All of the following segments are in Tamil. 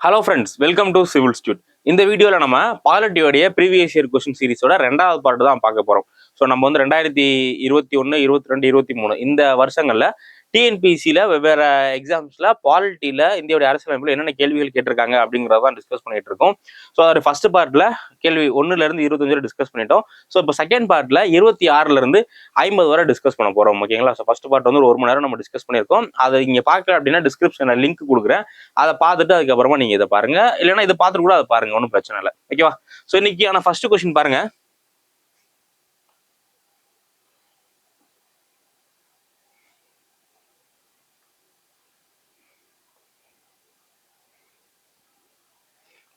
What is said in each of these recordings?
Hello friends, welcome to civil stood. இந்த வீடியோவில் நம்ம பாலிட்டியோடைய ப்ரீவியஸ் இயர் கொஸ்டின் சீரிஸோட ரெண்டாவது பார்ட் தான் பார்க்க போகிறோம். ஸோ நம்ம வந்து 2021, 22, 23 இந்த வருஷங்களில் டிஎன்பிசியில் வெவ்வேறு எக்ஸாம்ஸில் பாலிட்டியில் இந்தியாவுடைய அரசியலமைப்பில் என்னென்ன கேள்விகள் கேட்டிருக்காங்க அப்படிங்கிறதான் டிஸ்கஸ் பண்ணிட்டு இருக்கோம். ஸோ அது ஃபர்ஸ்ட் பார்ட்டில் கேள்வி 1லேருந்து 25 வரை டிஸ்கஸ் பண்ணிட்டோம். ஸோ இப்போ செகண்ட் பார்ட்டில் 26லேருந்து 50 வரை டிஸ்கஸ் பண்ண போகிறோம். ஓகேங்களா? ஸோ ஃபர்ஸ்ட் பார்ட் வந்து ஒரு மணி நேரம் நம்ம டிஸ்கஸ் பண்ணியிருக்கோம். அதை இங்கே பார்க்கல அப்படின்னா டிஸ்கிரிப்ஷனில் லிங்க் கொடுக்குறேன். அதை பார்த்துட்டு அதுக்கப்புறமா நீங்க இதை பாருங்க, இல்லைன்னா இதை பார்த்துட்டு கூட அதை பாருங்க, ஒன்றும் பிரச்சனை இல்லை. ஓகேவா? ஸோ இன்னைக்கான ஃபர்ஸ்ட் கொஸ்டின் பாருங்க.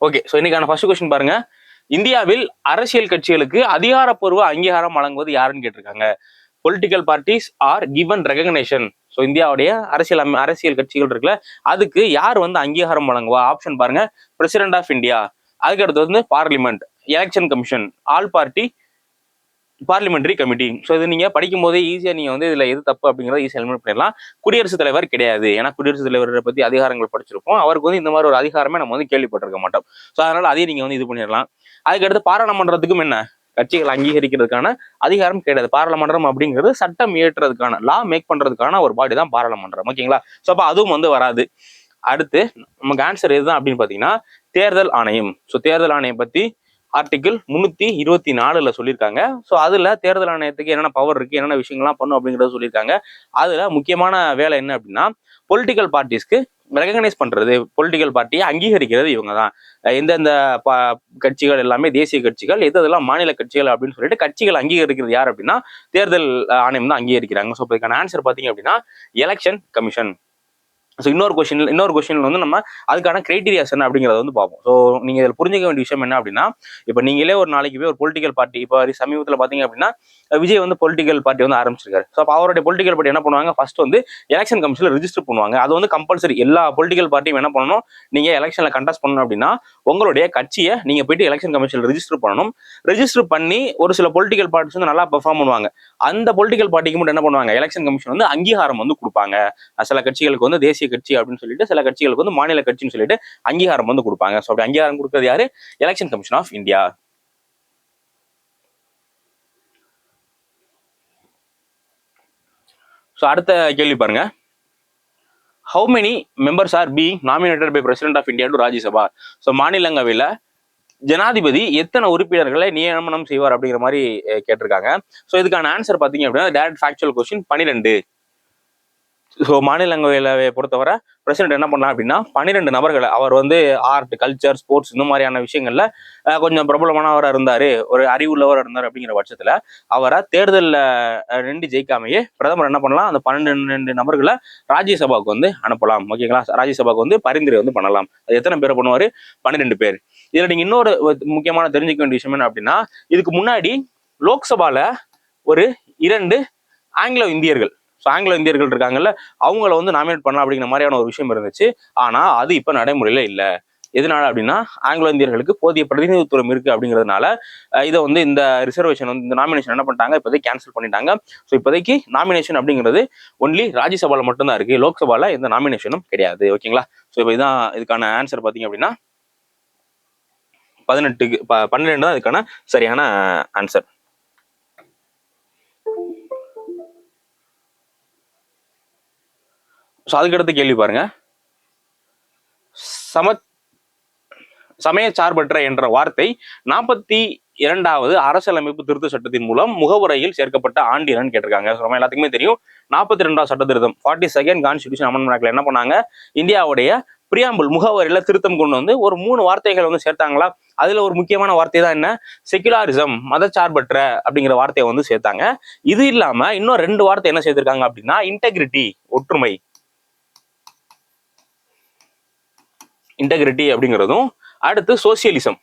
ஓகே, ஸோ இன்னைக்கான ஃபர்ஸ்ட் கொஸ்டின் பாருங்க. இந்தியாவில் அரசியல் கட்சிகளுக்கு அதிகாரப்பூர்வ அங்கீகாரம் வழங்குவது யாருன்னு கேட்டிருக்காங்க. Political parties R given recognition. So இந்தியாவுடைய அரசியல் கட்சிகள் இருக்குல்ல, அதுக்கு யார் வந்து அங்கீகாரம் வழங்குவா? ஆப்ஷன் பாருங்க. பிரசிடென்ட் ஆஃப் இந்தியா, அதுக்கடுத்து வந்து parliament, election commission, all party parliamentary committee. So இது நீங்க படிக்கும் போதே ஈஸியா நீங்க வந்து இதுல எது தப்பு அப்படிங்கிறத ஈஸியா எலிமினேட் பண்ணிடலாம். குடியரசுத் தலைவர் கிடையாது, ஏன்னா குடியரசுத் தலைவரை பத்தி அதிகாரங்கள் படிச்சிருப்போம். அவருக்கு வந்து இந்த மாதிரி ஒரு அதிகாரமே நம்ம வந்து கேள்விப்பட்டிருக்க மாட்டோம். ஸோ அதனால அதையும் நீங்க வந்து இது பண்ணிடலாம். அதுக்கடுத்து பாராளுமன்றத்துக்கும் என்ன, கட்சிகள் அங்கீகரிக்கிறதுக்கான அதிகாரம் கிடையாது. பாராளுமன்றம் அப்படிங்கிறது சட்டம் இயற்றுறதுக்கான, லா மேக் பண்றதுக்கான ஒரு பாடி தான் பாராளுமன்றம். ஓகேங்களா? ஸோ அப்போ அதுவும் வந்து வராது. அடுத்து நமக்கு ஆன்சர் எதுதான் அப்படின்னு பாத்தீங்கன்னா தேர்தல் ஆணையம். ஸோ தேர்தல் ஆணையம் பத்தி ஆர்டிகிள் 324 சொல்லியிருக்காங்க. ஸோ அதுல தேர்தல் ஆணையத்துக்கு என்னென்ன பவர் இருக்கு, என்னென்ன விஷயங்கள்லாம் பண்ணும் அப்படிங்கறத சொல்லியிருக்காங்க. அதுல முக்கியமான வேலை என்ன அப்படின்னா பொலிட்டிக்கல் பார்ட்டிஸ்க்கு ரெகனைஸ் பண்றது, பொலிட்டிக்கல் பார்ட்டியை அங்கீகரிக்கிறது இவங்க தான். எந்தெந்த கட்சிகள் எல்லாமே தேசிய கட்சிகள், எதெல்லாம் மாநில கட்சிகள் அப்படின்னு சொல்லிட்டு கட்சிகள் அங்கீகரிக்கிறது யார் அப்படின்னா தேர்தல் ஆணையம் தான் அங்கீகரிக்கிறாங்க. ஸோ இதுக்கான ஆன்சர் பாத்தீங்க அப்படின்னா எலெக்ஷன் கமிஷன். ஸோ இன்னொரு கொஸ்டின் வந்து நம்ம அதுக்கான கிரைட்டீரியாஸ் என்ன அப்படிங்கிறத வந்து பார்ப்போம். ஸோ நீங்க இதில் புரிஞ்சுக்க வேண்டிய விஷயம் என்ன அப்படின்னா, இப்போ நீங்களே ஒரு நாளைக்கு போய் ஒரு பொலிட்டிக்கல் பார்ட்டி, இப்போ சமீபத்தில் பார்த்தீங்க அப்படின்னா விஜய் வந்து பொலிட்டிக்கல் பார்ட்டி வந்து ஆரம்பிச்சிருக்காரு. ஸோ அப்போ அவருடைய பொலிட்டிக்கல் பார்ட்டி என்ன பண்ணுவாங்க, ஃபர்ஸ்ட் வந்து எலெக்ஷன் கமிஷனில் ரிஜிஸ்டர் பண்ணுவாங்க. அது வந்து கம்பல்சரி. எல்லா பொலிட்டிக்கல் பார்ட்டியும் என்ன பண்ணணும், நீங்க எலெக்ஷன்ல கண்டெஸ்ட் பண்ணணும் அப்படின்னா உங்களுடைய கட்சியை நீங்க போயிட்டு எலெக்ஷன் கமிஷனில் ரிஜிஸ்டர் பண்ணணும். ரிஜிஸ்டர் பண்ணி ஒரு சில பொலிட்டிக்கல் பார்ட்டிஸ் வந்து நல்லா பெர்ஃபார்ம் பண்ணுவாங்க. அந்த பொலிட்டிக்கல் பார்ட்டிக்கு மட்டும் என்ன பண்ணுவாங்க, எலெக்ஷன் கமிஷன் வந்து அங்கீகாரம் வந்து கொடுப்பாங்க. சில கட்சிகளுக்கு வந்து தேசிய கட்சி அப்படின்னு சொல்லிட்டு, சில கட்சிகளுக்கு வந்து மாநில கட்சின்னு சொல்லிட்டு அங்கீகாரம் வந்து கொடுப்பாங்க. ஸோ அப்படி அங்கீகாரம் கொடுக்கறது யாரு? Election commission of India. So அடுத்த கேள்வி பாருங்க. How many members are being nominated by president of India to Rajya Sabha. So மாநிலங்களவையில் ஜனாதிபதி எத்தனை உறுப்பினர்களை நியமனம் செய்வார் அப்படிங்கிற மாதிரி கேட்டிருக்காங்க. ஸோ இதுக்கான ஆன்சர் பார்த்தீங்க அப்படின்னா டைரக்ட் ஃபேக்சுவல் கொஸ்டின் 12. ஸோ மாநிலங்களவையை பொறுத்தவரை பிரசிடென்ட் என்ன பண்ணலாம் அப்படின்னா 12 நபர்களை, அவர் வந்து ஆர்ட், கல்ச்சர், ஸ்போர்ட்ஸ் இந்த மாதிரியான விஷயங்கள்ல கொஞ்சம் பிரபலமானவராக இருந்தாரு, ஒரு அறிவுள்ளவர் இருந்தார் அப்படிங்கிற பட்சத்துல அவரை தேர்தலில் நின்று ஜெயிக்காமையே பிரதமர் என்ன பண்ணலாம், அந்த 12 நபர்களை ராஜ்யசபாவுக்கு வந்து அனுப்பலாம். ஓகேங்களா? ராஜ்யசபாவுக்கு வந்து பரிந்துரை வந்து பண்ணலாம். அது எத்தனை பேரை பண்ணுவாரு? 12 பேர். இதுல நீங்க இன்னொரு முக்கியமான தெரிஞ்சுக்க வேண்டிய விஷயம் என்ன அப்படின்னா, இதுக்கு முன்னாடி லோக்சபால ஒரு 2 ஆங்கிலோ இந்தியர்கள், ஆங்கிலோ இந்தியர்கள் இருக்காங்கல்ல, அவங்கள வந்து நாமினேட் பண்ணலாம் அப்படிங்கிற மாதிரியான ஒரு விஷயம் இருந்துச்சு. ஆனா அது இப்ப நடைமுறையில இல்லை. எதனால அப்படின்னா ஆங்கிலோ இந்தியர்களுக்கு போதிய பிரதிநிதித்துவம் இருக்கு அப்படிங்கிறதுனால இதை வந்து இந்த ரிசர்வேஷன் வந்து இந்த நாமினேஷன் என்ன பண்ணிட்டாங்க, இப்போதைக்கு கேன்சல் பண்ணிட்டாங்க. ஸோ இப்போதைக்கு நாமினேஷன் அப்படிங்கிறது ஒன்லி ராஜ்யசபால மட்டும்தான் இருக்கு, லோக்சபால எந்த நாமினேஷனும் கிடையாது. ஓகேங்களா? ஸோ இப்போ இதான் இதுக்கான ஆன்சர் பார்த்தீங்க அப்படின்னா 12 தான் இதுக்கான சரியான ஆன்சர். ஸோ அதுக்கடுத்து கேள்வி பாருங்க. சமய சார்பற்ற என்ற வார்த்தை 42வது அரசியலமைப்பு திருத்த சட்டத்தின் மூலம் முகவுரையில் சேர்க்கப்பட்ட ஆண்டு என்னன்னு கேட்டிருக்காங்க. நம்ம எல்லாத்துக்குமே தெரியும் 42வது சட்ட திருத்தம், 42nd கான்ஸ்டிடியூஷன் அமெண்ட்மென்ட் ஆக்ட்ல என்ன பண்ணாங்க, இந்தியாவுடைய பிரியாம்பிள் முகவரியில திருத்தம் கொண்டு வந்து ஒரு 3 வார்த்தைகள் வந்து சேர்த்தாங்களா. அதுல ஒரு முக்கியமான வார்த்தை தான் என்ன, செகுலாரிசம், மதச்சார்பற்ற அப்படிங்கிற வார்த்தையை வந்து சேர்த்தாங்க. இது இல்லாம இன்னும் 2 வார்த்தை என்ன சேர்த்திருக்காங்க அப்படின்னா இன்டெகிரிட்டி, ஒற்றுமை, இன்டெகிரிட்டி அப்படிங்கிறதும், அடுத்து சோசியலிசம்,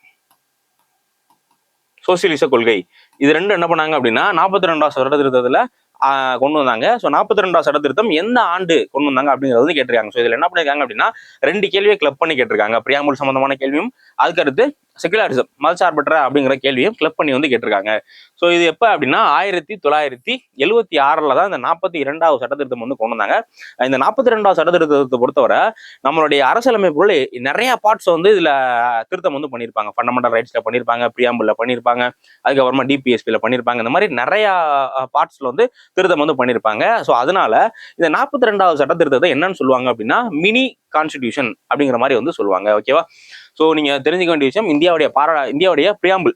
சோசியலிச கொள்கை. இது ரெண்டும் என்ன பண்ணாங்க அப்படின்னா 42வது சட்ட திருத்தத்துல கொண்டு வந்தாங்க. ஸோ 42வது சட்ட திருத்தம் எந்த ஆண்டு கொண்டு வந்தாங்க அப்படிங்கிறது வந்து கேட்டிருக்காங்க. ஸோ இதில் என்ன பண்ணிருக்காங்க அப்படின்னா 2 கேள்வியை கிளப் பண்ணி கேட்டிருக்காங்க. பிரியாம்பிள் சம்பந்தமான கேள்வியும், அதுக்கடுத்து செகுலரிசம் மதசார்பற்ற அப்படிங்கிற கேள்வியும் கிளப் பண்ணி வந்து கேட்டிருக்காங்க. ஸோ இது எப்போ அப்படின்னா 1976 தான் இந்த 42வது சட்ட திருத்தம் வந்து கொண்டு வந்தாங்க. இந்த 42வது சட்ட திருத்தத்தை பொறுத்தவரை நம்மளுடைய அரசியலமைப்புகள் நிறைய பார்ட்ஸ் வந்து இதுல திருத்தம் வந்து பண்ணியிருப்பாங்க. ஃபண்டமெண்டல் ரைட்ஸ்ல பண்ணியிருப்பாங்க, பிரியாம்பிள்ல பண்ணியிருப்பாங்க, அதுக்கப்புறமா டிபிஎஸ்பியில் பண்ணியிருப்பாங்க. இந்த மாதிரி நிறைய பார்ட்ஸ்ல வந்து திருத்தம் வந்து பண்ணியிருப்பாங்க. ஸோ அதனால இந்த 42வது சட்ட திருத்தத்தை என்னன்னு சொல்லுவாங்க அப்படின்னா மினி கான்ஸ்டிடியூஷன் அப்படிங்கிற மாதிரி வந்து சொல்லுவாங்க. ஓகேவா? ஸோ நீங்க தெரிஞ்சுக்க வேண்டிய விஷயம், இந்தியாவுடைய பிரியாம்பிள்,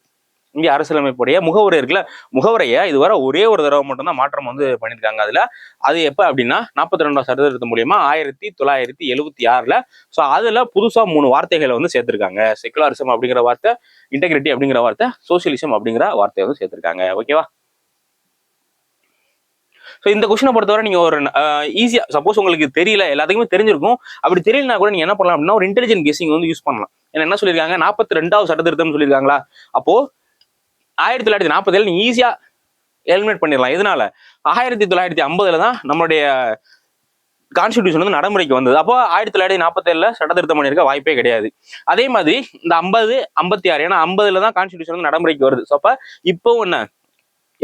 இந்திய அரசியலமைப்புடைய முகவுரை இருக்குல்ல, முகவுரையை இதுவரை ஒரே ஒரு தடவை மட்டும்தான் மாற்றம் வந்து பண்ணியிருக்காங்க. அதுல அது எப்ப அப்படின்னா 42வது சட்ட திருத்தம் மூலியமா 1976. ஸோ அதுல புதுசா 3 வார்த்தைகளை வந்து சேர்த்திருக்காங்க. செகுலரிசம் அப்படிங்கிற வார்த்தை, இன்டெகிரிட்டி அப்படிங்கிற வார்த்தை, சோசியலிசம் அப்படிங்கிற வார்த்தையை வந்து சேர்த்திருக்காங்க. ஓகேவா? ஸோ இந்த கொஸ்டினை பொறுத்தவரை நீங்க ஒரு ஈஸியா, சப்போஸ் உங்களுக்கு தெரியல, எல்லாத்துக்குமே தெரிஞ்சிருக்கும், அப்படி தெரியலனா கூட நீங்க என்ன பண்ணலாம் அப்படின்னா ஒரு இன்டெலிஜென்ட் கெஸிங் வந்து யூஸ் பண்ணலாம். ஏன்னா என்ன சொல்லியிருக்காங்க, 42வது சட்ட திருத்தம் சொல்லியிருக்காங்களா, அப்போ 1947 நீங்க ஈஸியா எலிமினேட் பண்ணிடலாம். எதனால 1950 தான் நம்மளுடைய கான்ஸ்டிடியூஷன் வந்து நடைமுறைக்கு வந்தது. அப்போ 1947 சட்ட திருத்தம் பண்ணியிருக்க வாய்ப்பே கிடையாது. அதே மாதிரி இந்த 50, 56, ஏன்னா 50 தான் கான்ஸ்டிடியூஷன் வந்து நடைமுறைக்கு வருது. ஸோ அப்ப இப்போ என்ன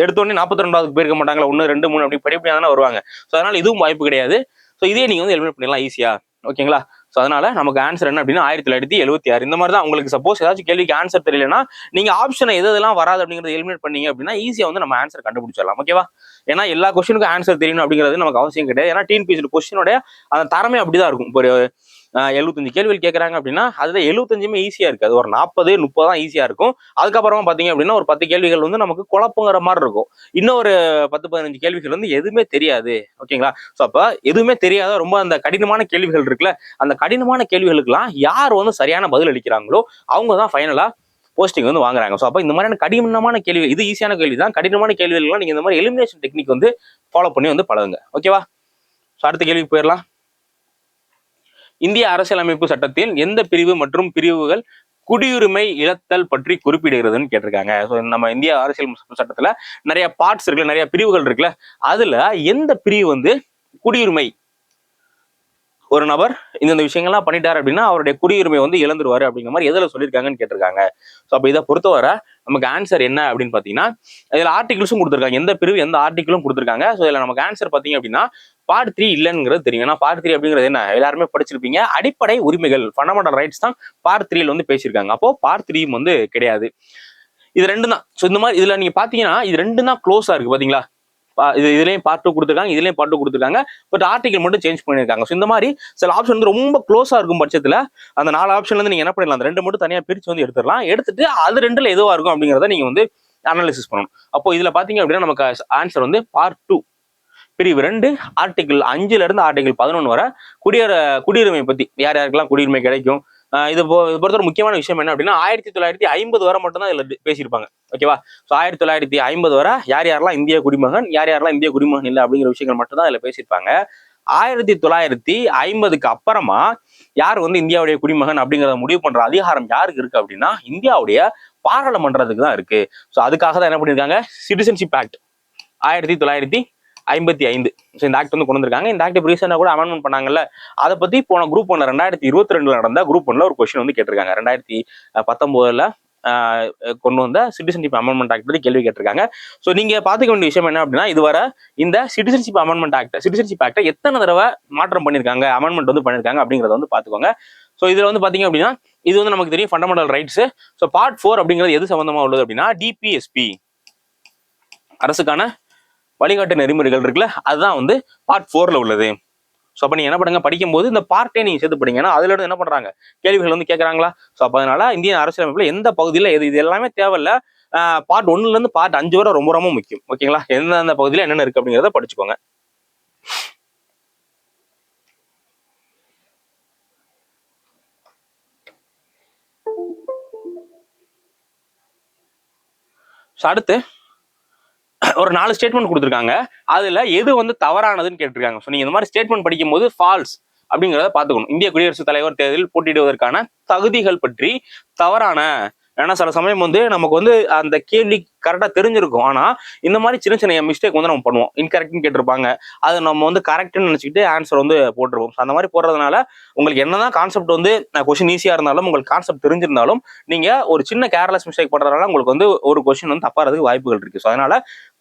எடுத்தோடனே 42வது போயிருக்க மாட்டாங்களா, 1, 2, 3 அப்படி படிப்படியாக தானே வருவாங்க. ஸோ அதனால இதுவும் வாய்ப்பு கிடையாது. ஸோ இதே நீங்க வந்து எலிமினேட் பண்ணிடலாம் ஈஸியா. ஓகேங்களா? ஸோ அதனால நமக்கு ஆன்சர் என்ன அப்படின்னா 1976. இந்த மாதிரி தான். உங்களுக்கு சப்போஸ் ஏதாச்சும் கேள்விக்கு ஆன்சர் தெரியலன்னா நீங்க ஆப்ஷனை எதெல்லாம் வராது அப்படிங்கிறத எலிமினேட் பண்ணீங்க அப்படின்னா ஈஸியா வந்து நம்ம ஆன்சர் கண்டுபிடிச்சிடலாம். ஓகேவா? ஏன்னா எல்லா கொஸ்டினுக்கும் ஆன்சர் தெரியணும் அப்படிங்கிறது நமக்கு அவசியம் கிடையாது. ஏன்னா டிஎன்பிஎஸ்சி கொஸ்டினோட அந்த தரமே அப்படிதான் இருக்கும். இப்போ 75 கேள்விகள் கேட்கறாங்க அப்படின்னா அதுல 75மே ஈஸியா இருக்கு. அது ஒரு 40, 30 தான் ஈஸியா இருக்கும். அதுக்கப்புறமா பாத்தீங்க அப்படின்னா ஒரு 10 கேள்விகள் வந்து நமக்கு குழப்பங்கிற மாதிரி இருக்கும். இன்னொரு 10, 15 கேள்விகள் வந்து எதுவுமே தெரியாது. ஓகேங்களா? ஸோ அப்ப எதுவுமே தெரியாத ரொம்ப அந்த கடினமான கேள்விகள் இருக்குல்ல, அந்த கடினமான கேள்விகளுக்கெல்லாம் யார் வந்து சரியான பதில் அளிக்கிறாங்களோ அவங்க தான் ஃபைனலா போஸ்டிங் வந்து வாங்குறாங்க. ஸோ அப்ப இந்த மாதிரியான கடினமான கேள்வி, இது ஈஸியான கேள்வி தான். கடினமான கேள்விகள்லாம் நீங்க இந்த மாதிரி எலிமினேஷன் டெக்னிக் வந்து ஃபாலோ பண்ணி வந்து பழகுங்க. ஓகேவா? ஸோ அடுத்த கேள்விக்கு போயிடலாம். இந்திய அரசியலமைப்பு சட்டத்தில் எந்த பிரிவு மற்றும் பிரிவுகள் குடியுரிமை இழத்தல் பற்றி குறிப்பிடுகிறதுன்னு கேட்டிருக்காங்க. ஸோ நம்ம இந்திய அரசியல் சட்டத்துல நிறைய பார்ட்ஸ் இருக்குல்ல, நிறைய பிரிவுகள் இருக்குல்ல, அதுல எந்த பிரிவு வந்து குடியுரிமை, ஒரு நபர் இந்த விஷயங்கள்லாம் பண்ணிட்டாரு அப்படின்னா அவருடைய குடியுரிமை வந்து இழந்துருவாரு அப்படிங்கிற மாதிரி எதுல சொல்லியிருக்காங்கன்னு கேட்டிருக்காங்க. ஸோ அப்போ இதை பொறுத்தவரை நமக்கு ஆன்சர் என்ன அப்படின்னு பாத்தீங்கன்னா இதுல ஆர்டிகிள்ஸும் கொடுத்துருக்காங்க, எந்த பிரிவு எந்த ஆர்டிகிளும் கொடுத்துருக்காங்க. ஸோ இதுல நமக்கு ஆன்சர் பாத்தீங்க அப்படின்னா பார்ட் 3 இல்லைங்கிறது தெரியும். ஏன்னா பார்ட் 3 அப்படிங்கிறது என்ன, எல்லாருமே படிச்சிருப்பீங்க, அடிப்படை உரிமைகள், ஃபண்டமெண்டல் ரைட்ஸ் தான் பார்ட் 3ல வந்து பேசியிருக்காங்க. அப்போ பார்ட் 3 வந்து கிடையாது. இது 2 தான். ஸோ இந்த மாதிரி இதுல நீங்க பாத்தீங்கன்னா இது 2 தான் க்ளோஸா இருக்கு. பாத்தீங்களா, இதுலயும் பார்ட் 2 கொடுத்துருக்காங்க, இதுலயும் பார்ட் 2 கொடுத்துருக்காங்க, பட் ஆர்டிகல் மட்டும் சேஞ்ச் பண்ணிருக்காங்க. ஸோ இந்த மாதிரி சில ஆப்ஷன் வந்து ரொம்ப க்ளோஸா இருக்கும் பட்சத்துல அந்த 4 ஆப்ஷன்ல இருந்து நீங்க என்ன பண்ணிடலாம், அந்த 2 மட்டும் தனியா பிரிச்சு வந்து எடுத்துடலாம். எடுத்துட்டு அது 2ல எதுவா இருக்கும் அப்படிங்கிறத நீங்க வந்து அனாலிசிஸ் பண்ணணும். அப்போ இதுல பாத்தீங்க அப்படின்னா நமக்கு ஆன்சர் வந்து பார்ட் 2 பிரிவு 2 ஆர்டிகிள் 5ல இருந்து ஆர்டிகிள் 11 வரை குடியுரிமை பத்தி, யார் யாருக்கெல்லாம் குடியுரிமை கிடைக்கும். இது பொறுத்த ஒரு முக்கியமான விஷயம் என்ன அப்படின்னா 1950 வரை மட்டும் தான் இதுல பேசியிருப்பாங்க. ஓகேவா? ஸோ 1950 வரை யார் யாரெல்லாம் இந்திய குடிமகன், யார் யாரெல்லாம் இந்திய குடிமகன் இல்லை அப்படிங்கிற விஷயங்கள் மட்டும் தான் இதுல பேசியிருப்பாங்க. 1950க்கு அப்புறமா யார் வந்து இந்தியாவுடைய குடிமகன் அப்படிங்கிறத முடிவு பண்ற அதிகாரம் யாருக்கு இருக்கு அப்படின்னா இந்தியாவுடைய பாராளுமன்றத்துக்கு தான் இருக்கு. ஸோ அதுக்காக தான் என்ன பண்ணிருக்காங்க, சிட்டிசன்ஷிப் ஆக்ட் 1955. ஸோ இந்த ஆக்ட் வந்து கொண்டு வந்திருக்காங்க. இந்த ஆக்ட் ரீசெண்டா கூட அமெண்ட்மெண்ட் பண்ணாங்கல்ல, அதை பத்தி போன குரூப் 1 2022 நடந்த குரூப் 1 ஒரு கொஸ்டின் வந்து கேட்டிருக்காங்க. 2019 கொண்டு வந்த சிட்டிசன்ஷிப் அமெண்ட்மெண்ட் ஆக்ட் பத்தி கேள்வி கேட்டிருக்காங்க. ஸோ நீங்க பாத்துக்க வேண்டிய விஷயம் என்ன அப்படின்னா இதுவரை இந்த சிட்டிசன்ஷிப் அமெண்ட்மெண்ட் ஆக்ட், சிட்டிசன்ஷிப் ஆக்டை எத்தனை தடவை மாற்றம் பண்ணிருக்காங்க, அமெண்ட்மெண்ட் வந்து பண்ணிருக்காங்க அப்படிங்கறத வந்து பாத்துக்கோங்க. ஸோ இதுல வந்து பாத்தீங்க அப்படின்னா இது வந்து நமக்கு தெரியும் ஃபண்டமெண்டல் ரைட்ஸ். ஸோ பார்ட் 4 அப்படிங்கிறது எது சம்பந்தமா உள்ளது அப்படின்னா டிபிஎஸ்பி, அரசுக்கான வழிகாட்டு நெறிமுறைகள் இருக்குல்ல, அதுதான் வந்து பார்ட் 4ல உள்ளது. ஸோ அப்போ நீங்க என்ன பண்ணுங்க, படிக்கும்போது இந்த பார்ட்டே நீங்க சேர்த்து படிங்கன்னா அதுல இருந்து என்ன பண்றாங்க, கேள்விகள் வந்து கேட்கறாங்களா. ஸோ அப்போ அதனால இந்திய அரசியலமைப்புல எந்த பகுதியில எது, இது எல்லாமே தேவையில்ல. பார்ட் 1ல இருந்து பார்ட் 5 வரை ரொம்ப ரொம்ப முக்கியம். ஓகேங்களா? எந்தெந்த பகுதியில என்னென்ன இருக்கு அப்படிங்கிறத படிச்சுக்கோங்க. அடுத்து ஒரு 4 ஸ்டேட்மெண்ட் கொடுத்துருக்காங்க. அதுல எது வந்து தவறானதுன்னு கேட்டிருக்காங்க. ஸோ நீங்க இந்த மாதிரி ஸ்டேட்மெண்ட் படிக்கும் போது ஃபால்ஸ் அப்படிங்கிறத பாத்துக்கணும். இந்திய குடியரசுத் தலைவர் தேர்தலில் போட்டியிடுவதற்கான தகுதிகள் பற்றி தவறான ஏன்னா சில சமயம் வந்து நமக்கு வந்து அந்த கேள்வி கரெக்டா தெரிஞ்சிருக்கும், ஆனா இந்த மாதிரி சின்ன சின்ன மிஸ்டேக் வந்து நம்ம பண்ணுவோம். இன்கரெக்ட்னு கேட்டிருப்பாங்க, அது நம்ம வந்து கரெக்ட்னு நினைச்சிக்கிட்டு ஆன்சர் வந்து போட்டுருவோம். அந்த மாதிரி போடுறதுனால உங்களுக்கு என்னதான் கான்செப்ட் வந்து கொஸ்டின் ஈஸியா இருந்தாலும், உங்களுக்கு கான்செப்ட் தெரிஞ்சிருந்தாலும் நீங்க ஒரு சின்ன கேர்லெஸ் மிஸ்டேக் பண்றதுனால உங்களுக்கு வந்து ஒரு கொஸ்டின் வந்து தப்பாறதுக்கு வாய்ப்புகள் இருக்கு. ஸோ அதனால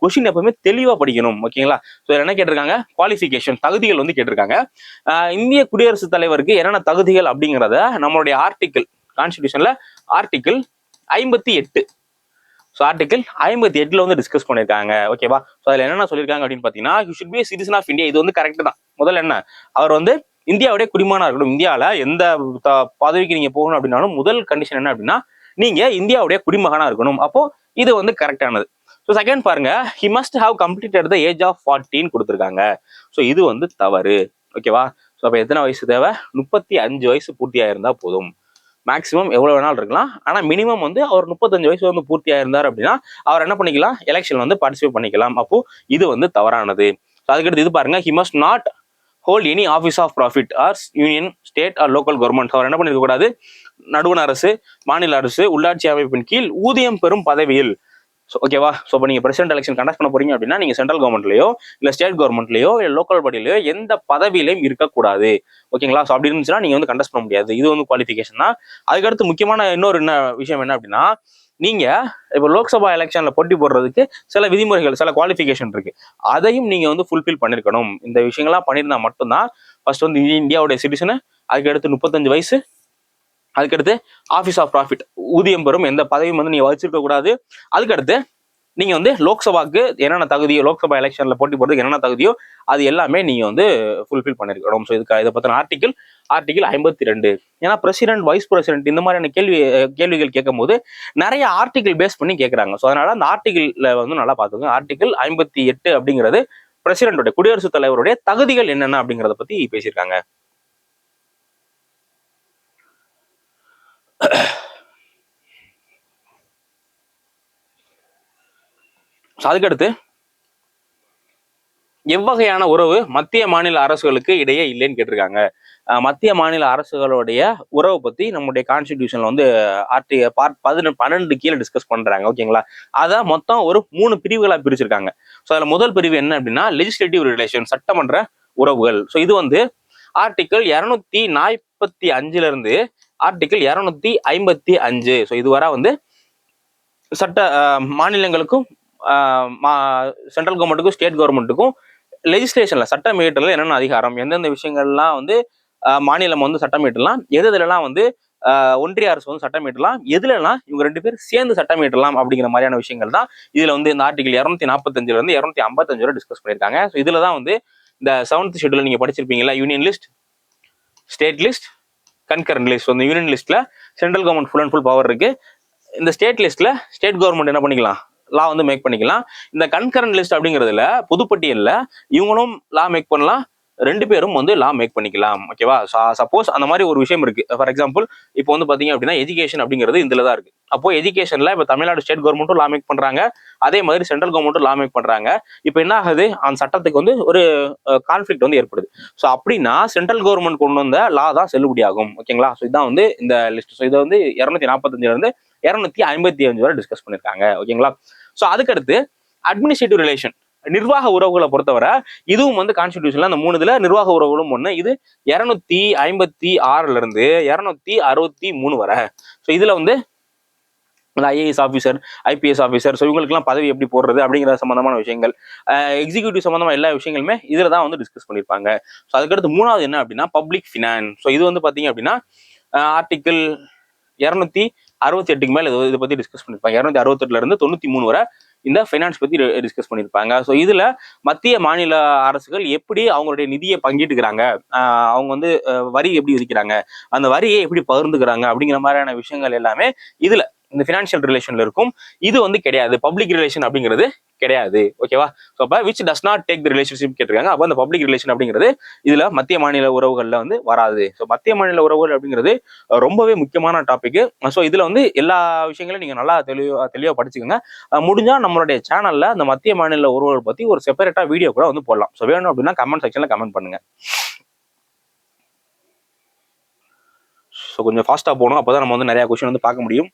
கொஸ்டின் எப்பவுமே தெளிவா படிக்கணும். ஓகேங்களா? ஸோ என்ன கேட்டிருக்காங்க, குவாலிஃபிகேஷன் தகுதிகள் வந்து கேட்டிருக்காங்க. இந்திய குடியரசுத் தலைவருக்கு என்னென்ன தகுதிகள் அப்படிங்கிறத நம்மளுடைய ஆர்டிகிள், கான்ஸ்டிடியூஷன்ல ஆர்டிகிள் 58, ஸோ ஆர்டிகிள் 58 வந்து டிஸ்கஸ் பண்ணியிருக்காங்க. ஓகேவா? ஸோ அதில் என்னென்ன சொல்லியிருக்காங்க அப்படின்னு பார்த்தீங்கன்னா, you should be citizen of India. இது வந்து கரெக்ட் தான். முதல்ல என்ன, அவர் வந்து இந்தியாவுடைய குடிமகனா இருக்கணும். இந்தியாவில் எந்த பதவிக்கு நீங்க போகணும் அப்படின்னாலும் முதல் கண்டிஷன் என்ன அப்படின்னா, நீங்க இந்தியாவுடைய குடிமகனா இருக்கணும். அப்போ இது வந்து கரெக்டானது. ஸோ செகண்ட் பாருங்க, he must have completed the age of 40 கொடுத்துருக்காங்க. ஸோ இது வந்து தவறு. ஓகேவா? ஸோ அப்போ எத்தனை வயசு தேவை, 35 வயசு பூர்த்தியாக இருந்தால் போதும். மேக்ஸிமம் எவ்வளவு வேணாலும் இருக்கலாம், ஆனா மினிமம் வந்து அவர் 35 வயசு வந்து பூர்த்தி ஆயிருந்தார் அப்படின்னா அவர் என்ன பண்ணிக்கலாம், எலெக்ஷன் வந்து பார்ட்டிசிபேட் பண்ணிக்கலாம். அப்போ இது வந்து தவறானது. அதுக்கடுத்து இது பாருங்க, he must not hold any office of profit or union, state or local government. அவர் என்ன பண்ணிருக்க கூடாது, நடுவண் அரசு, மாநில அரசு, உள்ளாட்சி அமைப்பின் கீழ் ஊதியம் பெறும் பதவியில். ஓகேவா? ஸோ இப்போ நீங்கள் பிரசிடென்ட் எலெக்ஷன் கண்டக்ட் பண்ண போறீங்க அப்படின்னா நீங்கள் சென்ட்ரல் கவர்மெண்ட்லயோ இல்லை ஸ்டேட் கவர்மெண்ட்லயோ இல்லை லோக்கல் பாடியிலையோ எந்த பதவியிலையும் இருக்கக்கூடாது. ஓகேங்களா? ஸோ அப்படி இருந்துச்சுன்னா நீங்கள் வந்து கண்டக்ட் பண்ண முடியாது. இது வந்து குவாலிஃபிகேஷன் தான். அதுக்கடுத்து முக்கியமான இன்னொரு என்ன விஷயம் என்ன அப்படின்னா, நீங்க இப்போ லோக்சபா எலெக்ஷன்ல போட்டி போடுறதுக்கு சில விதிமுறைகள், சில குவாலிஃபிகேஷன் இருக்கு. அதையும் நீங்க வந்து ஃபுல்ஃபில் பண்ணிருக்கணும். இந்த விஷயங்கள்லாம் பண்ணியிருந்தா மட்டும்தான் ஃபர்ஸ்ட் வந்து இந்தியாவுடைய சிட்டிசனு, அதுக்கடுத்து 35 வயசு, அதுக்கடுத்து ஆஃபீஸ் ஆஃப் ப்ராஃபிட், ஊதியம் பெறும் எந்த பதவியும் வந்து நீங்க வச்சிருக்க கூடாது. அதுக்கடுத்து நீங்க வந்து லோக்சபாக்கு என்னென்ன தகுதியோ, லோக்சபா எலெக்ஷன்ல போட்டி போடுறதுக்கு என்னென்ன தகுதியோ அது எல்லாமே நீங்க வந்து ஃபுல்ஃபில் பண்ணிருக்கணும். ஸோ இதுக்கு இதை பத்தின ஆர்டிகிள் 52. ஏன்னா பிரசிடென்ட், வைஸ் பிரசிடென்ட் இந்த மாதிரியான கேள்விகள் கேட்கும் போது நிறைய ஆர்டிகிள் பேஸ் பண்ணி கேட்கறாங்க. ஸோ அதனால அந்த ஆர்டிகிள்ல வந்து நல்லா பார்த்துக்கோங்க. ஆர்டிகிள் 58 அப்படிங்கிறது பிரசிடென்டோட, குடியரசுத் தலைவருடைய தகுதிகள் என்னென்ன அப்படிங்கிறத பத்தி பேசியிருக்காங்க. அதுக்கடுத்து எவ்வகையான உறவு மத்திய மாநில அரசுகளுக்கு இடையே இல்லைன்னு கேட்டிருக்காங்க. மத்திய மாநில அரசுகளுடைய உறவை பத்தி நம்முடைய கான்ஸ்டிடியூஷன்ல வந்து பார்ட் 12 கீழே டிஸ்கஸ் பண்றாங்க. ஓகேங்களா? அதான் மொத்தம் ஒரு 3 பிரிவுகளா பிரிச்சிருக்காங்க. ஸோ அதுல முதல் பிரிவு என்ன அப்படின்னா லெஜிஸ்லேட்டிவ் ரிலேஷன், சட்டமன்ற உறவுகள். ஸோ இது வந்து ஆர்டிகிள் 245 இருந்து ஆர்டிகிள் 255. ஸோ இதுவரை வந்து சட்ட மாநிலங்களுக்கும் சென்ட்ரல் கவர்மெண்ட்டுக்கும் ஸ்டேட் கவர்மெண்ட்டுக்கும் லெஜிஸ்லேஷன்ல சட்டம் இயற்றல என்னென்ன அதிகாரம், எந்தெந்த விஷயங்கள்லாம் வந்து மாநிலம் வந்து சட்டம் இயற்றலாம், எதுலாம் வந்து ஒன்றிய அரசு வந்து சட்டம் இயற்றலாம், எதுலாம் இவங்க 2 பேரும் சேர்ந்து சட்டம் இயற்றலாம் அப்படிங்கிற மாதிரியான விஷயங்கள் தான் இதுல வந்து இந்த ஆர்டிகிள் 245 இருந்து 255 வரை டிஸ்கஸ் பண்ணியிருக்காங்க. ஸோ இதுல தான் வந்து இந்த 7th ஷெட்யூல் நீங்க படிச்சிருப்பீங்களா, union list, state list, concurrent list. இந்த யூனியன் லிஸ்ட்ல central government full and full power இருக்கு. இந்த ஸ்டேட் லிஸ்ட்ல ஸ்டேட் கவர்மெண்ட் என்ன பண்ணிக்கலாம், லா வந்து மேக் பண்ணிக்கலாம். இந்த கன்கரண்ட் லிஸ்ட் அப்படிங்கிறதுல பொதுப்பட்டியல்ல இவங்களும் லா மேக் பண்ணலாம், 2 பேரும் வந்து லா மேக் பண்ணிக்கலாம். ஓகேவா? சப்போஸ் அந்த மாதிரி ஒரு விஷயம் இருக்கு. ஃபார் எக்ஸாம்பிள் இப்போ வந்து பாத்தீங்க அப்படின்னா எஜுகேஷன் அப்படிங்கிறது இதுல தான் இருக்கு. அப்போ எஜுகேஷன்ல இப்போ தமிழ்நாடு ஸ்டேட் கவர்மெண்ட்டும் லா மேக் பண்றாங்க, அதே மாதிரி சென்ட்ரல் கவர்மெண்ட்டும் லா மேக் பண்றாங்க. இப்போ என்ன ஆகுது, அந்த சட்டத்துக்கு வந்து ஒரு கான்ஃபிளிக்ட் வந்து ஏற்படுது. ஸோ அப்படின்னா சென்ட்ரல் கவர்மெண்ட் கொண்டு வந்த லா தான் செல்லுபடியாகும். ஓகேங்களா? ஸோ இதான் வந்து இந்த லிஸ்ட். ஸோ இதை வந்து 245 இருந்து 255 வரை டிஸ்கஸ் பண்ணிருக்காங்க. ஓகேங்களா? ஸோ அதுக்கடுத்து அட்மினிஸ்ட்ரேட்டிவ் ரிலேஷன், நிர்வாக உறவுகளை பொறுத்தவரை இதுவும் வந்து கான்ஸ்டிடியூஷன்ல அந்த 3 இதுல நிர்வாக உறவுகளும் ஒண்ணு. இது 256 இருந்து 263 வரை. ஸோ இதுல வந்து IAS officer, IPS officer, so இவங்களுக்குலாம் பதவி எப்படி போடுறது அப்படிங்கிற சம்பந்தமான விஷயங்கள், எக்ஸிக்யூட்டிவ் சம்பந்தமா எல்லா விஷயங்களுமே இதுல தான் வந்து டிஸ்கஸ் பண்ணியிருப்பாங்க. ஸோ அதுக்கடுத்து 3வது என்ன அப்படின்னா பப்ளிக் ஃபினான்ஸ். ஸோ இது வந்து பாத்தீங்க அப்படின்னா ஆர்டிகிள் 268 மேல இதை பத்தி டிஸ்கஸ் பண்ணிருப்பாங்க. 268 இருந்து 93 வரை இந்த ஃபைனான்ஸ் பத்தி டிஸ்கஸ் பண்ணிருப்பாங்க. ஸோ இதுல மத்திய மாநில அரசுகள் எப்படி அவங்களுடைய நிதியை பங்கிட்டுக்கிறாங்க, அவங்க வந்து வரி எப்படி விதிக்கிறாங்க, அந்த வரியை எப்படி பகிர்ந்துக்கிறாங்க அப்படிங்கிற மாதிரியான விஷயங்கள் எல்லாமே இதுல இந்த ஃபினான்ஷியல் ரிலேஷன்ல இருக்கும். இது வந்து கிடையாது, பப்ளிக் ரிலேஷன் அப்படிங்கிறது கிடையாது. ஓகேவா? ஸோ அப்ப which does not take the relationship கேட்டிருக்காங்க. அப்போ அந்த பப்ளிக் ரிலேஷன் அப்படிங்கிறது இதுல மத்திய மாநில உறவுகள்ல வந்து வராது. ஸோ மத்திய மாநில உறவுகள் அப்படிங்கிறது ரொம்பவே முக்கியமான டாபிக். ஸோ இதுல வந்து எல்லா விஷயங்களையும் நீங்க நல்லா தெளிவா படிச்சுக்கோங்க. முடிஞ்சா நம்மளுடைய சேனல்ல அந்த மத்திய மாநில உறவுகள் பத்தி ஒரு செப்பரேட்டா வீடியோ கூட வந்து போடலாம். ஸோ வேணும் அப்படின்னா கமெண்ட் செக்ஷன்ல கமெண்ட் பண்ணுங்க. ஸோ கொஞ்சம் ஃபாஸ்டா போகணும், அப்போதான் நம்ம வந்து நிறைய கொஸ்டின் வந்து பார்க்க முடியும்.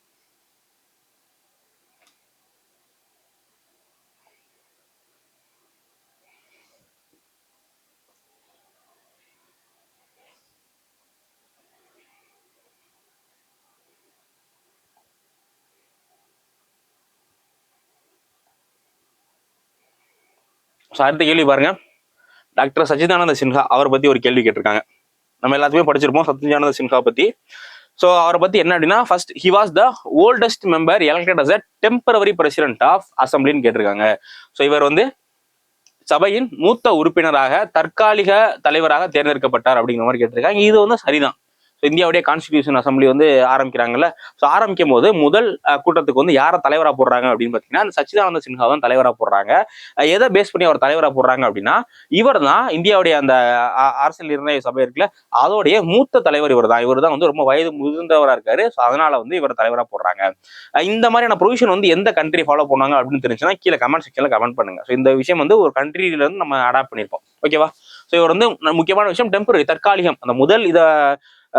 ஸோ அடுத்த கேள்வி பாருங்க, டாக்டர் சச்சிதானந்த சின்ஹா அவரை பத்தி ஒரு கேள்வி கேட்டிருக்காங்க. நம்ம எல்லாத்துக்குமே படிச்சிருப்போம் சச்சிதானந்த சின்ஹா பத்தி. ஸோ அவரை பத்தி என்ன அப்படின்னா, first he was the oldest member elected as a temporary president of அசம்பிளின்னு கேட்டிருக்காங்க. ஸோ இவர் வந்து சபையின் மூத்த உறுப்பினராக தற்காலிக தலைவராக தேர்ந்தெடுக்கப்பட்டார் அப்படிங்கிற மாதிரி கேட்டிருக்காங்க. இது வந்து சரிதான். இந்தியாவுடைய கான்ஸ்டிடியூஷன் அசம்பிளி வந்து ஆரம்பிக்கிறாங்கல்ல. ஸோ ஆரம்பிக்கும் போது முதல் கூட்டத்துக்கு வந்து யாரை தலைவராக போடுறாங்க அப்படின்னு பார்த்தீங்கன்னா, அந்த சச்சிதானந்த சின்ஹா தான் தலைவராக போடுறாங்க. எதை பேஸ் பண்ணி அவர் தலைவராக போடுறாங்க அப்படின்னா, இவர் தான் இந்தியாவுடைய அந்த அரசியல் நிர்ணய சபை இருக்குல்ல, அதோடைய மூத்த தலைவர் இவர் தான். இவர் தான் வந்து ரொம்ப வயது முதிர்ந்தவராக இருக்காரு. ஸோ அதனால வந்து இவர் தலைவராக போடுறாங்க. இந்த மாதிரியான ப்ரொவிஷன் வந்து எந்த கண்ட்ரி ஃபாலோ பண்ணாங்க அப்படின்னு தெரிஞ்சுன்னா கீழே கமெண்ட் செக்ஷன்ல கமெண்ட் பண்ணுங்க. ஸோ இந்த விஷயம் வந்து ஒரு கண்ட்ரியில இருந்து நம்ம அடாப்ட் பண்ணியிருப்போம். ஓகேவா? ஸோ இவர் வந்து முக்கியமான விஷயம் டெம்பரரி, தற்காலிகம். அந்த முதல் இதை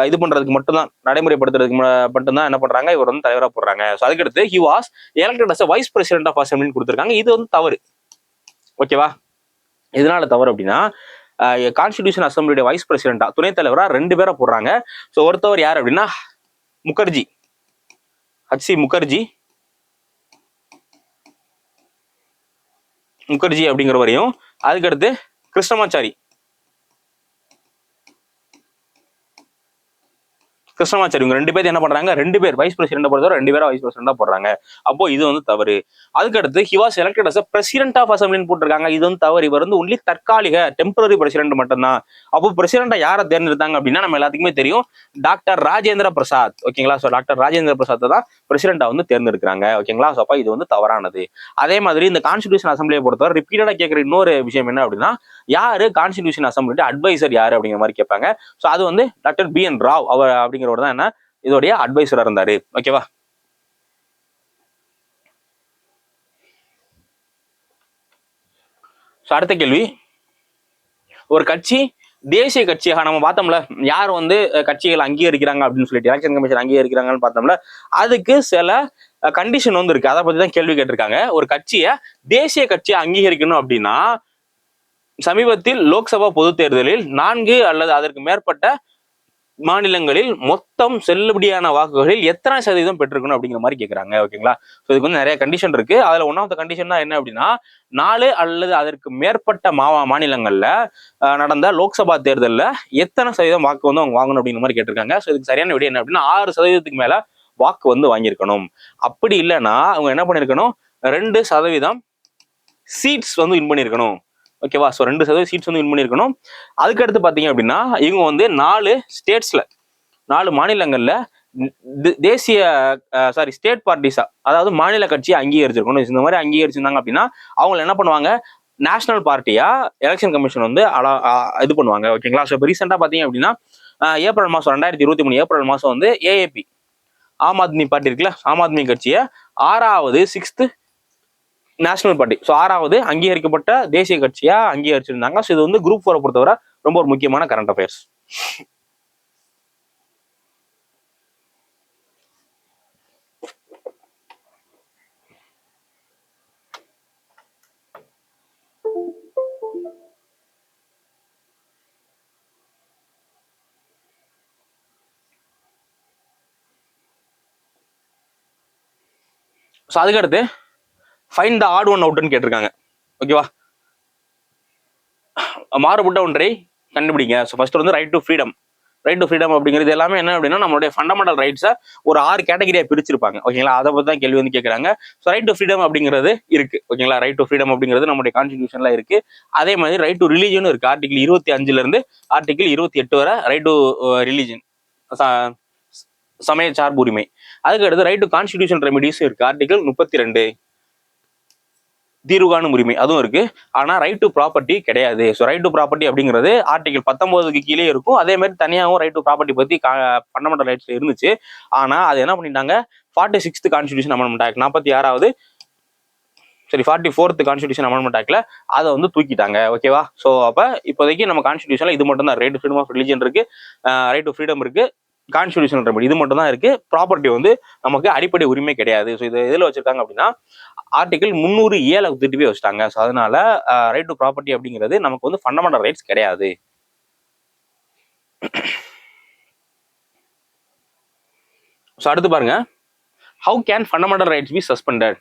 இது பண்றதுக்கு மட்டும்தான், நடைமுறைப்படுத்துறதுக்கு மட்டும்தான் என்ன பண்றாங்க, இவர் வந்து தலைவராக போடுறாங்க. ஸோ அதுக்கடுத்து he was elected as vice president of அசம்பிளின்னு கொடுத்துருக்காங்க. இது வந்து தவறு. ஓகேவா? இதனால தவறு அப்படின்னா, கான்ஸ்டிடியூஷன் அசம்பிளியோட வைஸ் பிரசிடென்டா துணைத் தலைவரா 2 பேரை போடுறாங்க. ஸோ ஒருத்தவர் யார் அப்படின்னா முகர்ஜி, HC முகர்ஜி அப்படிங்கிறவரையும், அதுக்கடுத்து கிருஷ்ணமாச்சாரி இவங்க 2 பேர் என்ன பண்றாங்க, 2 பேர் வைஸ் பிரசிடென்ட் பொறுத்தவரை 2 பேரை வைஸ் பிரசிடென்டா போடுறாங்க. அப்போ இது வந்து தவறு. அதுக்கடுத்து he was elected as president of அசம்பிளின்னு போட்டிருக்காங்க. இது வந்து தவறு. இவர் வந்து ஒன்லி தற்காலிக டெம்பரரி பிரசிடென்ட் மட்டும்தான். அப்போ பிரசிடென்ட்டா யாரை தேர்ந்தெடுத்தாங்க அப்படின்னா நம்ம எல்லாத்துக்குமே தெரியும், டாக்டர் ராஜேந்திர பிரசாத். ஓகேங்களா? ஸோ டாக்டர் ராஜேந்திர பிரசாத் தான் பிரசிடென்ட்டா வந்து தேர்ந்தெடுக்கிறாங்க. ஓகேங்களா? ஸோ அப்போ இது வந்து தவறானது. அதே மாதிரி இந்த கான்ஸ்டிடியூஷன் அசம்பிளியை பொறுத்தவரை ரிப்பீட்டடா கேட்கிற இன்னொரு விஷயம் என்ன அப்படின்னா, யாரு கான்ஸ்டிடியூஷன் அசம்பிளி அட்வைசர் யாரு அப்படிங்கிற மாதிரி கேட்பாங்க. ஸோ அது வந்து டாக்டர் BN ராவ் அவர் அப்படிங்கிறவர் தான் என்ன இதோடைய அட்வைசரா இருந்தாரு. ஓகேவா? அடுத்த கேள்வி, ஒரு கட்சி தேசிய கட்சியாக நம்ம பார்த்தோம்ல, யார் வந்து கட்சிகள் அங்கீகரிக்கிறாங்க அப்படின்னு சொல்லிட்டு எலெக்ஷன் கமிஷன் அங்கீகரிக்கிறாங்கன்னு பார்த்தோம்ல, அதுக்கு சில கண்டிஷன் வந்து இருக்கு. அதை பத்தி தான் கேள்வி கேட்டிருக்காங்க. ஒரு கட்சியை தேசிய கட்சியை அங்கீகரிக்கணும் அப்படின்னா, சமீபத்தில் லோக்சபா பொது தேர்தலில் 4 அல்லது அதற்கு மேற்பட்ட மாநிலங்களில் மொத்தம் செல்லுபடியான வாக்குகளில் எத்தனை சதவீதம் பெற்றிருக்கணும் அப்படிங்கிற மாதிரி கேட்கறாங்க. ஓகேங்களா? ஸோ இதுக்கு வந்து நிறைய கண்டிஷன் இருக்கு. அதுல ஒன் ஆஃப் த கண்டிஷன் தான் என்ன அப்படின்னா, 4 அல்லது அதற்கு மேற்பட்ட மாநிலங்கள்ல நடந்த லோக்சபா தேர்தலில் எத்தனை சதவீதம் வாக்கு வந்து அவங்க வாங்கணும் அப்படிங்கிற மாதிரி கேட்டிருக்காங்க. ஸோ இதுக்கு சரியான விட என்ன அப்படின்னா 6% மேல வாக்கு வந்து வாங்கியிருக்கணும். அப்படி இல்லைன்னா அவங்க என்ன பண்ணிருக்கணும், 2% சீட்ஸ் வந்து வின் பண்ணியிருக்கணும். ஓகேவா? ஸோ 2% சீட்ஸ் வந்து வின் பண்ணியிருக்கணும். அதுக்கடுத்து பார்த்தீங்க அப்படின்னா இவங்க வந்து 4 ஸ்டேட்ஸ்ல 4 மாநிலங்கள்ல தேசிய ஸ்டேட் பார்ட்டிஸா, அதாவது மாநில கட்சியை அங்கீகரிச்சிருக்கணும். இந்த மாதிரி அங்கீகரிச்சிருந்தாங்க அப்படின்னா அவங்க என்ன பண்ணுவாங்க, நேஷனல் பார்ட்டியா எலெக்ஷன் கமிஷன் வந்து இது பண்ணுவாங்க. ஓகேங்களா? ஸோ இப்போ ரீசெண்டாக பார்த்தீங்க அப்படின்னா ஏப்ரல் மாதம் 2023 ஏப்ரல் மாதம் வந்து AAP ஆம் ஆத்மி பார்ட்டி இருக்குல்ல, ஆம் ஆத்மி கட்சியை 6வது 6th நேஷனல் பார்ட்டி, ஸோ 6வது அங்கீகரிக்கப்பட்ட தேசிய கட்சியா அங்கீகரிச்சிருந்தாங்க. ஸோ இது வந்து குரூப் 4 பொறுத்தவரை ரொம்ப ஒரு முக்கியமான கரண்ட் அஃபேர்ஸ். ஸோ அதுக்கடுத்து ஃபைண்ட் த ஆட் ஒன் அவுட்னு கேட்டிருக்காங்க. ஓகேவா? மாறுபட்ட ஒன்றை கண்டுபிடிங்க. ஸோ ஃபர்ஸ்ட் வந்து ரைட் டு ஃப்ரீடம் அப்படிங்கிறது எல்லாமே என்ன அப்படின்னா நம்மளுடைய ஃபண்டமெண்டல் ரைட்ஸை ஒரு 6 கேட்டகரியா பிரிச்சிருப்பாங்க. ஓகேங்களா? அதை பத்தி தான் கேள்வி வந்து கேட்கறாங்க. ஸோ ரைட் டு ஃப்ரீடம் அப்படிங்கிறது இருக்கு. ஓகேங்களா? ரைட் டு ஃப்ரீடம் அப்படிங்கிறது நம்மளுடைய கான்ஸ்டிடியூஷன்ல இருக்கு. அதே மாதிரி ரைட் டு ரிலீஜன் இருக்கு. ஆர்டிகல் 25 இருந்து ஆர்டிகல் 28 வரை ரைட் டு ரிலீஜன், சமய சார்பு உரிமை. அதுக்கு அடுத்து ரைட் டு கான்ஸ்டிடியூஷன் ரெமிடிஸ் இருக்கு. ஆர்டிகல் 32 தீர்வு காணும் உரிமை அதுவும் இருக்கு. ஆனா ரைட் டு ப்ராப்பர்ட்டி கிடையாது. ஸோ ரைட் டு ப்ராப்பர்ட்டி அப்படிங்கிறது ஆர்டிகல் 19க்கு கீழே இருக்கும். அதே மாதிரி தனியாகவும் ரைட் டு ப்ராப்பர்ட்டி பத்தி ஃபண்டமெண்டல் ரைட்ஸ்ல இருந்துச்சு. ஆனா அது என்ன பண்ணிட்டாங்க, 46th கான்ஸ்டிடியூஷன் அமெண்ட்மெண்ட் ஆக்ட் 44வது 44th கான்ஸ்டிடியூஷன் அமெண்ட்மெண்ட் ஆக்ட்ல அதை வந்து தூக்கிட்டாங்க. ஓகேவா? ஸோ அப்ப இப்போதைக்கு நம்ம கான்ஸ்டிடியூஷன்ல இது மட்டும் தான், right to freedom of religion இருக்கு, ரைட் டு ஃப்ரீடம் இருக்கு, கான்ஸ்டிடியூஷனல் ரெமெடி இது மட்டும் தான் இருக்கு. ப்ராப்பர்ட்டி வந்து நமக்கு அடிப்படை உரிமை கிடையாது. ஸோ இது எதில் வச்சிருக்காங்க அப்படின்னா ஆர்டிகல் 307 திருப்பி வச்சுட்டாங்க. ஸோ அதனால ரைட் டு ப்ராப்பர்ட்டி அப்படிங்கிறது நமக்கு வந்து ஃபண்டமெண்டல் ரைட்ஸ் கிடையாது. ஸோ அடுத்து பாருங்க, how can fundamental rights be suspended?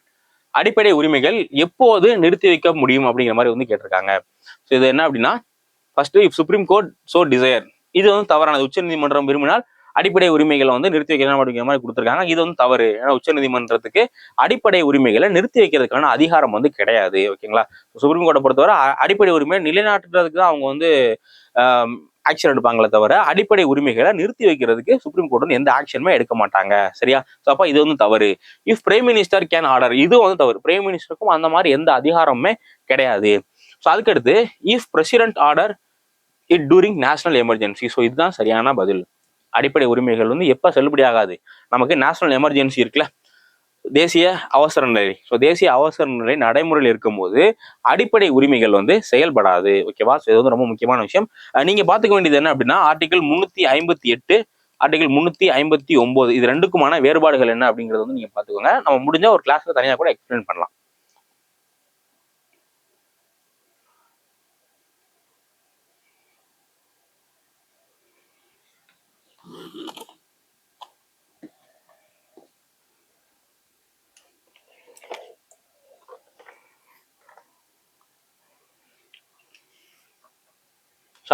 அடிப்படை உரிமைகள் எப்போது நிறுத்தி வைக்க முடியும் அப்படிங்கிற மாதிரி வந்து கேட்டிருக்காங்க. ஸோ இது என்ன அப்படின்னா, first if supreme court so desire, இது வந்து தவறானது. உச்சநீதிமன்றம் விரும்பினால் அடிப்படை உரிமைகளை வந்து நிறுத்தி வைக்கணும் அப்படிங்கிற மாதிரி கொடுத்துருக்காங்க. இது வந்து தவறு. ஏன்னா உச்சநீதிமன்றத்துக்கு அடிப்படை உரிமைகளை நிறுத்தி வைக்கிறதுக்கான அதிகாரம் வந்து கிடையாது. ஓகேங்களா? சுப்ரீம் கோர்ட்டை பொறுத்தவரை அடிப்படை உரிமையை நிலைநாட்டுறதுக்கு தான் அவங்க வந்து ஆக்ஷன் எடுப்பாங்களே தவிர அடிப்படை உரிமைகளை நிறுத்தி வைக்கிறதுக்கு சுப்ரீம் கோர்ட் வந்து எந்த ஆக்ஷனுமே எடுக்க மாட்டாங்க. சரியா? ஸோ அப்ப இது வந்து தவறு. If prime minister can order, இது வந்து தவறு. பிரைம் மினிஸ்டருக்கும் அந்த மாதிரி எந்த அதிகாரமுமே கிடையாது. ஸோ அதுக்கடுத்து if president order it during national emergency. So இதுதான் சரியான பதில். அடிப்படை உரிமைகள் வந்து எப்ப செல்லுபடி ஆகாது? நமக்கு நேஷனல் எமர்ஜென்சி இருக்குல்ல, தேசிய அவசர நிலை. ஸோ தேசிய அவசர நிலை நடைமுறையில் இருக்கும்போது அடிப்படை உரிமைகள் வந்து செயல்படாது. ஓகேவா? ஸோ இது வந்து ரொம்ப முக்கியமான விஷயம். நீங்க பாத்துக்க வேண்டியது என்ன அப்படின்னா, ஆர்டிகல் 358, ஆர்டிகல் 359, இது ரெண்டுக்குமான வேறுபாடுகள் என்ன அப்படிங்கறது வந்து நீங்க பாத்துக்கோங்க. நம்ம முடிஞ்ச ஒரு கிளாஸ்ல தனியா கூட எக்ஸ்பிளைன் பண்ணலாம்.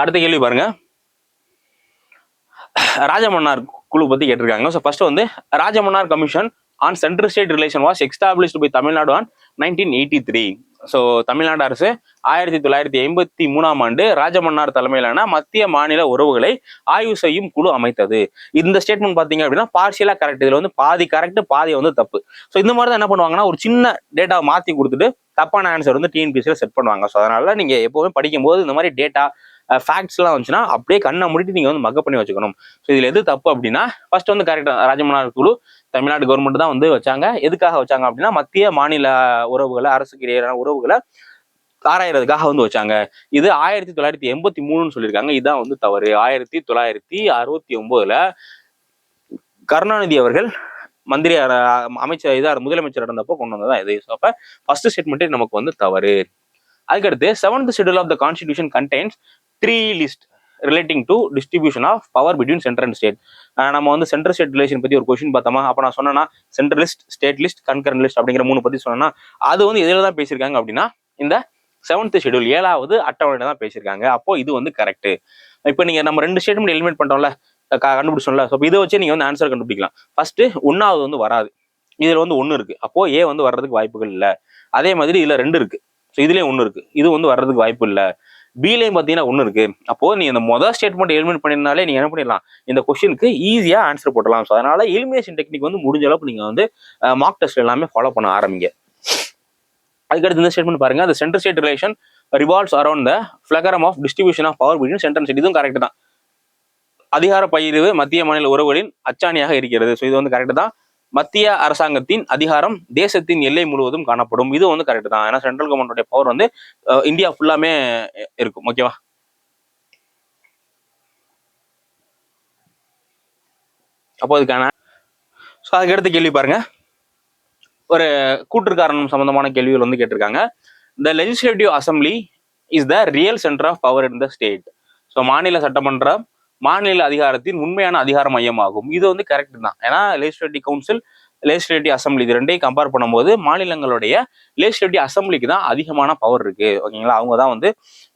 அடுத்த கேள்வி பாருங்க, ராஜமன்னார் குழு பத்தி கேட்டிருக்காங்க. ஸோ ஃபர்ஸ்ட் வந்து Rajamannar commission on central state relation was established by Tamil Nadu on 1983. So Tamil Nadu அரசு 1983 ராஜமன்னார் தலைமையிலான மத்திய மாநில உறவுகளை ஆய்வு செய்யும் குழு அமைத்தது. இந்த ஸ்டேட்மெண்ட் பாத்தீங்க அப்படின்னா பார்சியலா கரெக்ட். இதுல வந்து பாதி கரெக்ட், பாதி வந்து தப்பு. ஸோ இந்த மாதிரி தான் என்ன பண்ணுவாங்கன்னா, ஒரு சின்ன டேட்டாவை மாத்தி கொடுத்துட்டு தப்பான ஆன்சர் வந்து டிஎன்பிசியில் செட் பண்ணுவாங்க. ஸோ அதனால நீங்க எப்பவுமே படிக்கும்போது இந்த மாதிரி டேட்டா ஃபேக்ட்ஸ் எல்லாம் வந்துச்சுன்னா அப்படியே கண்ணை மூடிட்டு நீங்க வந்து மக்கப் பண்ணி வச்சுக்கணும். ஸோ இதுல எது தப்பு அப்படின்னா, ஃபர்ஸ்ட் வந்து கரெக்டா ராஜமன்னார் குழு தமிழ்நாடு கவர்மெண்ட் தான் வந்து வச்சாங்க. எதுக்காக வச்சாங்க அப்படின்னா, மத்திய மாநில உறவுகளை, அரசுக்கு இடையிலான உறவுகளை ஆராயறதுக்காக வந்து வச்சாங்க. இது 1983 சொல்லியிருக்காங்க. இதுதான் வந்து தவறு. 1969 கருணாநிதி அவர்கள் மந்திரி அமைச்சர் முதலமைச்சர் இருந்தப்போ கொண்டு வந்ததான் இது. அப்ப ஃபர்ஸ்ட் ஸ்டேட்மெண்ட் நமக்கு வந்து தவறு. அதுக்கடுத்து 7th schedule of the constitution contains 3 lists relating to distribution of power between central and state. நம்ம வந்து சென்ட்ரல் ஸ்டேட் ரிலேஷன் பத்தி ஒரு கொஸ்டின் பார்த்தோமா? அப்ப நான் சொன்னா central list, state list, concurrent list அப்படிங்கிற 3 பத்தி சொன்னா அது வந்து எதுல தான் பேசியிருக்காங்க அப்படின்னா, இந்த 7th schedule 7வது அட்டவணையில தான் பேசியிருக்காங்க. அப்போ இது வந்து கரெக்ட். இப்போ நீங்க நம்ம 2 ஸ்டேட்மெண்ட் எலிமினேட் பண்றோம்ல, கண்டுபிடிச்சோம்ல. ஸோ இதை வச்சு நீங்க வந்து ஆன்சர் கண்டுபிடிக்கலாம். ஃபர்ஸ்ட் 1வது வந்து வராது. இதுல வந்து 1 இருக்கு. அப்போ ஏ வந்து வர்றதுக்கு வாய்ப்புகள் இல்லை. அதே மாதிரி இதுல 2 இருக்கு. ஸோ இதுலயும் 1 இருக்கு. இது வந்து வர்றதுக்கு வாய்ப்பு இல்லை. பிலையும் பாத்தீங்கன்னா 1 இருக்கு. அப்போ நீ இந்த மொதல் ஸ்டேட்மெண்ட் எலிமினேட் பண்ணிருந்தாலே நீங்க என்ன பண்ணிடலாம், இந்த கொஸ்டினுக்கு ஈஸியா ஆன்சர் போடலாம். ஸோ அதனால எலிமினேஷன் டெக்னிக் வந்து முடிஞ்ச அளவுக்கு நீங்க வந்து மார்க் டெஸ்ட் எல்லாமே ஃபாலோ பண்ண ஆரம்பிங்க. அதுக்கடுத்து இந்த ஸ்டேட்மெண்ட் பாருங்க, the central state relation revolves around the flagrum of distribution of power between central and state. இதுவும் கரெக்ட் தான். அதிகார பகிர்வு மத்திய மாநில உறவுகளின் அச்சாணியாக இருக்கிறது. ஸோ இது வந்து கரெக்ட் தான். மத்திய அரசாங்கத்தின் அதிகாரம் தேசத்தின் எல்லை முழுவதும் காணப்படும். இது வந்து கரெக்ட் தான். ஏன்னா சென்ட்ரல் கவர்மெண்டோட பவர் வந்து இந்தியா ஃபுல்லாமே இருக்கும். ஓகேவா? அப்போ அதுக்கான அதுக்கு அடுத்த கேள்வி பாருங்க, ஒரு கூற்று காரணம் சம்பந்தமான கேள்விகள் வந்து கேட்டிருக்காங்க. The legislative assembly is the real centre of power in the state. So மாநில சட்டமன்றம் மாநில அதிகாரத்தின் உண்மையான அதிகார மையம் ஆகும். இது வந்து கரெக்ட் தான். ஏன்னா லெஜிஸ்லேட்டிவ் கவுன்சில், லெஜிஸ்லேட்டிவ் அசம்பிளி இது ரெண்டையும் கம்பேர் பண்ணும்போது மாநிலங்களுடைய லெஜிஸ்லேட்டிவ் அசம்பிளிக்கு தான் அதிகமான பவர் இருக்கு. ஓகேங்களா? அவங்க தான் வந்து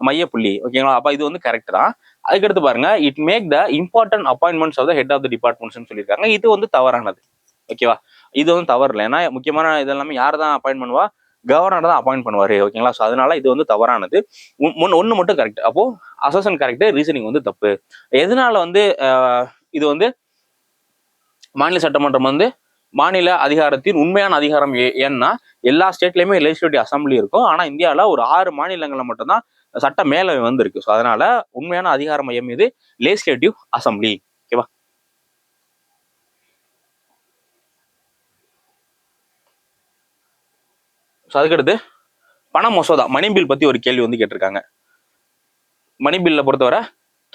மையப்புள்ளி. ஓகேங்களா? அப்ப இது வந்து கரெக்ட் தான். அதுக்கடுத்து பாருங்க, it make the important appointments of the head of the departments சொல்லியிருக்காங்க. இது வந்து தவறானது. ஓகேவா? இது வந்து தவறு இல்லை. ஏன்னா முக்கியமான இதெல்லாமே யார் தான் அப்பாயின்ட் பண்ணுவா? கவர்னர் தான் அப்பாயிண்ட் பண்ணுவாரு. ஓகேங்களா? ஸோ அதனால இது வந்து தவறானது. ஒன்னு மட்டும் கரெக்ட். அப்போ அசர்ஷன் கரெக்ட், ரீசனிங் வந்து தப்பு. எதனால வந்து இது வந்து மாநில சட்டமன்றம் வந்து மாநில அதிகாரத்தின் உண்மையான அதிகாரம் ஏன்னா எல்லா ஸ்டேட்லயுமே லெஜிஸ்லேட்டிவ் அசம்பிளி இருக்கும். ஆனா இந்தியாவில ஒரு 6 மாநிலங்கள்ல மட்டும்தான் சட்ட மேலவை வந்து இருக்கு. ஸோ அதனால உண்மையான அதிகார மையம் இது லெஜிஸ்லேட்டிவ் அசம்பிளி. ஓகேவா? ஸோ அதுக்கடுத்து பண மசோதா மணி பில் பத்தி ஒரு கேள்வி வந்து கேட்டிருக்காங்க. மணி பில்ல பொறுத்தவரை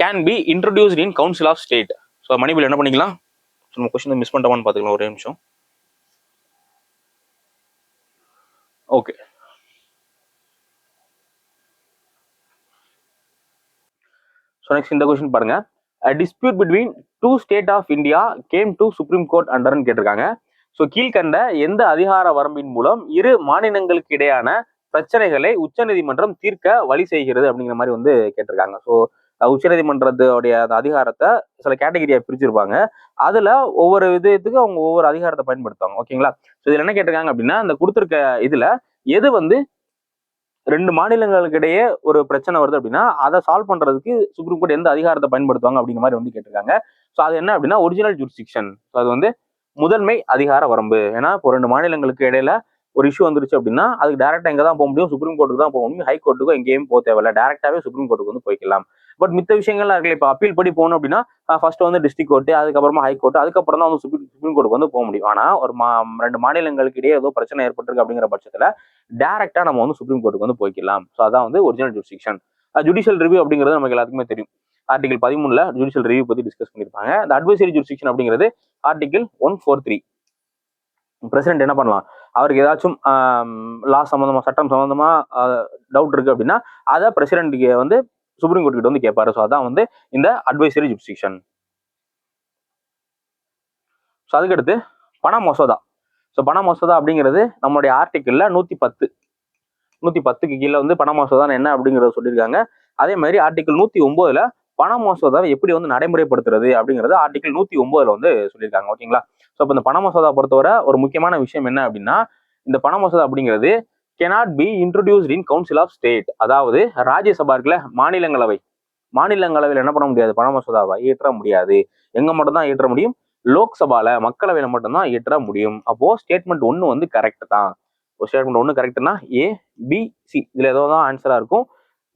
can be introduced in council of state. So money bill என்ன பண்ணிக்கலாம்? நம்ம கொஸ்டின் மிஸ் பண்ணிட்டோமான்னு பார்த்துக்கலாம். ஒரே நிமிஷம். ஓகே. ஸோ நெக்ஸ்ட் இந்த கொஸ்டின் பாருங்க, a dispute between 2 states of India came to Supreme Court underன்னு கேட்டிருக்காங்க. ஸோ கீழ்கண்ட எந்த அதிகார வரம்பின் மூலம் இரு மாநிலங்களுக்கு இடையான பிரச்சனைகளை உச்சநீதிமன்றம் தீர்க்க வழி செய்கிறது அப்படிங்கிற மாதிரி வந்து கேட்டிருக்காங்க. ஸோ உச்சநீதிமன்றத்தோடைய அந்த அதிகாரத்தை சில கேட்டகரியா பிரிச்சிருப்பாங்க. அதுல ஒவ்வொரு விதத்துக்கு அவங்க ஒவ்வொரு அதிகாரத்தை பயன்படுத்துவாங்க. ஓகேங்களா? ஸோ இதுல என்ன கேட்டிருக்காங்க அப்படின்னா, இந்த கொடுத்திருக்க இதுல எது வந்து ரெண்டு மாநிலங்களுக்கு இடையே ஒரு பிரச்சனை வருது அப்படின்னா அதை சால்வ் பண்றதுக்கு சுப்ரீம் கோர்ட் எந்த அதிகாரத்தை பயன்படுத்துவாங்க அப்படிங்கிற மாதிரி வந்து கேட்டிருக்காங்க. ஸோ அது என்ன அப்படின்னா ஒரிஜினல் ஜூரிஸ்டிக்ஷன். ஸோ அது வந்து முதன்மை அதிகார வரம்பு. ஏன்னா இப்போ ரெண்டு மாநிலங்களுக்கு இடையில ஒரு இஷ்யூ வந்துருச்சு அப்படின்னா அதுக்கு டேரக்டா எங்க தான் போக முடியும், சுப்ரீம் கோர்ட்டுக்கு தான் போக முடியும். ஹை கோர்ட்டுக்கும் எங்கேயும் போக தேவையில்ல, டேரக்டாவே சுப்ரீம் கோர்ட்டுக்கு வந்து போய்க்கலாம். பட் மித்த விஷயங்கள்லாம் இருக்குல்ல, இப்போ அப்பீல் படி போகணும் அப்படின்னா ஃபர்ஸ்ட் வந்து டிஸ்ட்ரிக்ட் கோர்ட்டு, அதுக்கப்புறமா ஹை கோர்ட், அதுக்கப்புறம் தான் வந்து சுப்ரீம் கோர்ட்டுக்கு வந்து போக முடியும். ஆனா ஒரு ரெண்டு மாநிலங்களுக்கு இடையே ஏதோ பிரச்சனை ஏற்பட்டிருக்கு அப்படிங்கிற பட்சத்துல டேரக்டா நம்ம வந்து சுப்ரீம் கோர்ட்டுக்கு வந்து போய்க்கலாம். ஸோ அதான் வந்து ஒரிஜினல் ஜூரிஸ்டிக்ஷன். ஜுடிஷியல் ரிவ்யூ அப்படிங்கிறது நமக்கு எல்லாத்துக்குமே தெரியும். ஆர்டிகல் 13 ஜுடிஷியல் ரிவ்யூ பத்தி டிஸ்கஸ் பண்ணிருப்பாங்க. இந்த அட்வைசரி ஜூரிஸ்டிக்ஷன் அப்படிங்கிறது ஆர்டிகல் 143. பிரசிடென்ட் என்ன பண்ணலாம், அவருக்கு ஏதாச்சும் லா சம்பந்தமா சட்டம் சம்பந்தமா டவுட் இருக்கு அப்படின்னா அதை பிரசிடென்ட்டுக்கு வந்து சுப்ரீம் கோர்ட் கிட்ட வந்து கேட்பாரு. ஸோ அதான் வந்து இந்த அட்வைசரி ஜூரிஸ்டிக்ஷன். ஸோ அதுக்கடுத்து பண மசோதா. ஸோ பண மசோதா அப்படிங்கிறது நம்மளுடைய ஆர்டிக்கிள்ல 110க்கு கீழே வந்து பண மசோதா என்ன அப்படிங்கிறத சொல்லியிருக்காங்க. அதே மாதிரி ஆர்டிகிள் 109 பண மசோதாவை எப்படி வந்து நடைமுறைப்படுத்துறது அப்படிங்கிறது ஆர்டிகிள் 109 வந்து சொல்லியிருக்காங்க. ஓகேங்களா? ஸோ இப்போ இந்த பண மசோதா பொறுத்தவரை ஒரு முக்கியமான விஷயம் என்ன அப்படின்னா, இந்த பண மசோதா அப்படிங்கிறது cannot be introduced in council of state. அதாவது ராஜ்யசபா இருக்குல்ல, மாநிலங்களவையில் என்ன பண்ண முடியாது, பண மசோதாவை இயற்ற முடியாது. எங்க மட்டும் தான் இயற்ற முடியும், லோக்சபால மக்களவையில மட்டும்தான் இயற்ற முடியும். அப்போ ஸ்டேட்மெண்ட் 1 வந்து கரெக்ட் தான். ஸ்டேட்மெண்ட் 1 கரெக்ட்னா ABC இதுல ஏதோ தான் ஆன்சரா இருக்கும்.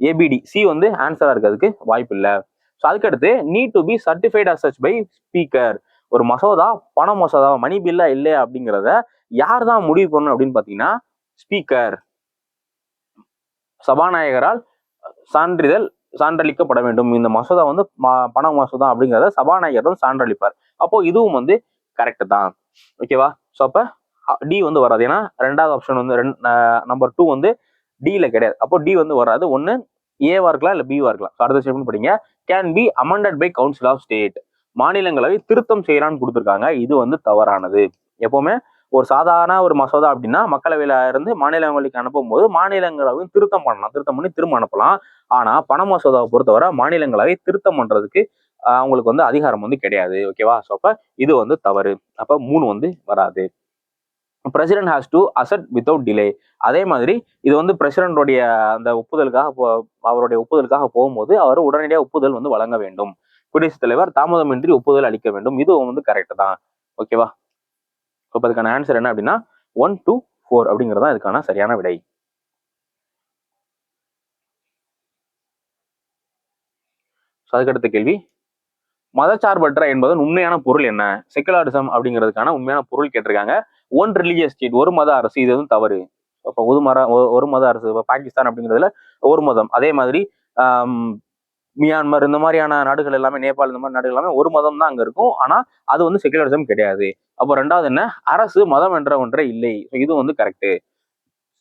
ABD C வந்து ஆன்சரா இருக்கிறதுக்கு வாய்ப்பு இல்லை. ஸோ அதுக்கடுத்து need to be certified as such by speaker. ஒரு மசோதா பண மசோதா மணி பில்லா இல்லையா அப்படிங்கிறத யார் தான் முடிவு பண்ணணும் அப்படின்னு பாத்தீங்கன்னா ஸ்பீக்கர், சபாநாயகரால் சான்றளிக்கப்பட வேண்டும். இந்த மசோதா வந்து பண மசோதா அப்படிங்கிறத சபாநாயகர் வந்து சான்றளிப்பார். அப்போ இதுவும் வந்து கரெக்ட் தான். ஓகேவா? ஸோ அப்ப டி வந்து வராது. ஏன்னா ரெண்டாவது ஆப்ஷன் வந்து நம்பர் 2 வந்து டில கிடையாது. அப்போ டி வந்து வராது. ஒன்னு ஏவா இருக்கலாம் இல்ல பிவா இருக்கலாம். அடுத்த ஸ்டேட்மெண்ட் படிங்க. Can be amended by council of state. மாநிலங்களவை திருத்தம் செய்யலான்னு கொடுத்துருக்காங்க. இது வந்து தவறானது. எப்பவுமே ஒரு சாதாரண ஒரு மசோதா அப்படின்னா மக்களவையில இருந்து மாநிலங்களுக்கு அனுப்பும் போது மாநிலங்களவை திருத்தம் பண்ணலாம், திருத்தம் பண்ணி திரும்ப அனுப்பலாம். ஆனா பண மசோதாவை பொறுத்தவரை மாநிலங்களவை திருத்தம் பண்றதுக்கு அவங்களுக்கு வந்து அதிகாரம் வந்து கிடையாது. ஓகேவா? ஸோ அப்ப இது வந்து தவறு. அப்ப 3 வந்து வராது. President has to accept without delay. அதே மாதிரி இது வந்து பிரசிடென்டோடைய அந்த அவருடைய ஒப்புதலுக்காக போகும்போது அவர் உடனடியாக ஒப்புதல் வந்து வழங்க வேண்டும். குடியரசுத் தலைவர் தாமதமின்றி ஒப்புதல் அளிக்க வேண்டும். இதுவும் வந்து கரெக்ட் தான். ஓகேவா? இப்போ அதுக்கான ஆன்சர் என்ன அப்படின்னா 1, 2, 4 அப்படிங்கிறது தான் இதுக்கான சரியான விடை. அதுக்கடுத்த கேள்வி, மதச்சார்பற்ற என்பதன் உண்மையான பொருள் என்ன? செக்குலரிசம் அப்படிங்கிறதுக்கான உண்மையான பொருள் கேட்டிருக்காங்க. ஒன் ரிலீஜியஸ் ஸ்டேட், ஒரு மத அரசு. இது வந்து தவறு. இப்போ ஒரு மத அரசு, இப்போ பாகிஸ்தான் அப்படிங்கிறதுல ஒரு மதம். அதே மாதிரி மியான்மர் இந்த மாதிரியான நாடுகள் எல்லாமே, நேபாள் இந்த மாதிரி நாடுகள் எல்லாமே ஒரு மதம் தான் அங்க இருக்கும். ஆனா அது வந்து செக்குலரிசம் கிடையாது. அப்போ ரெண்டாவது என்ன, அரசு மதம் என்ற ஒன்றே இல்லை. இது வந்து கரெக்ட்.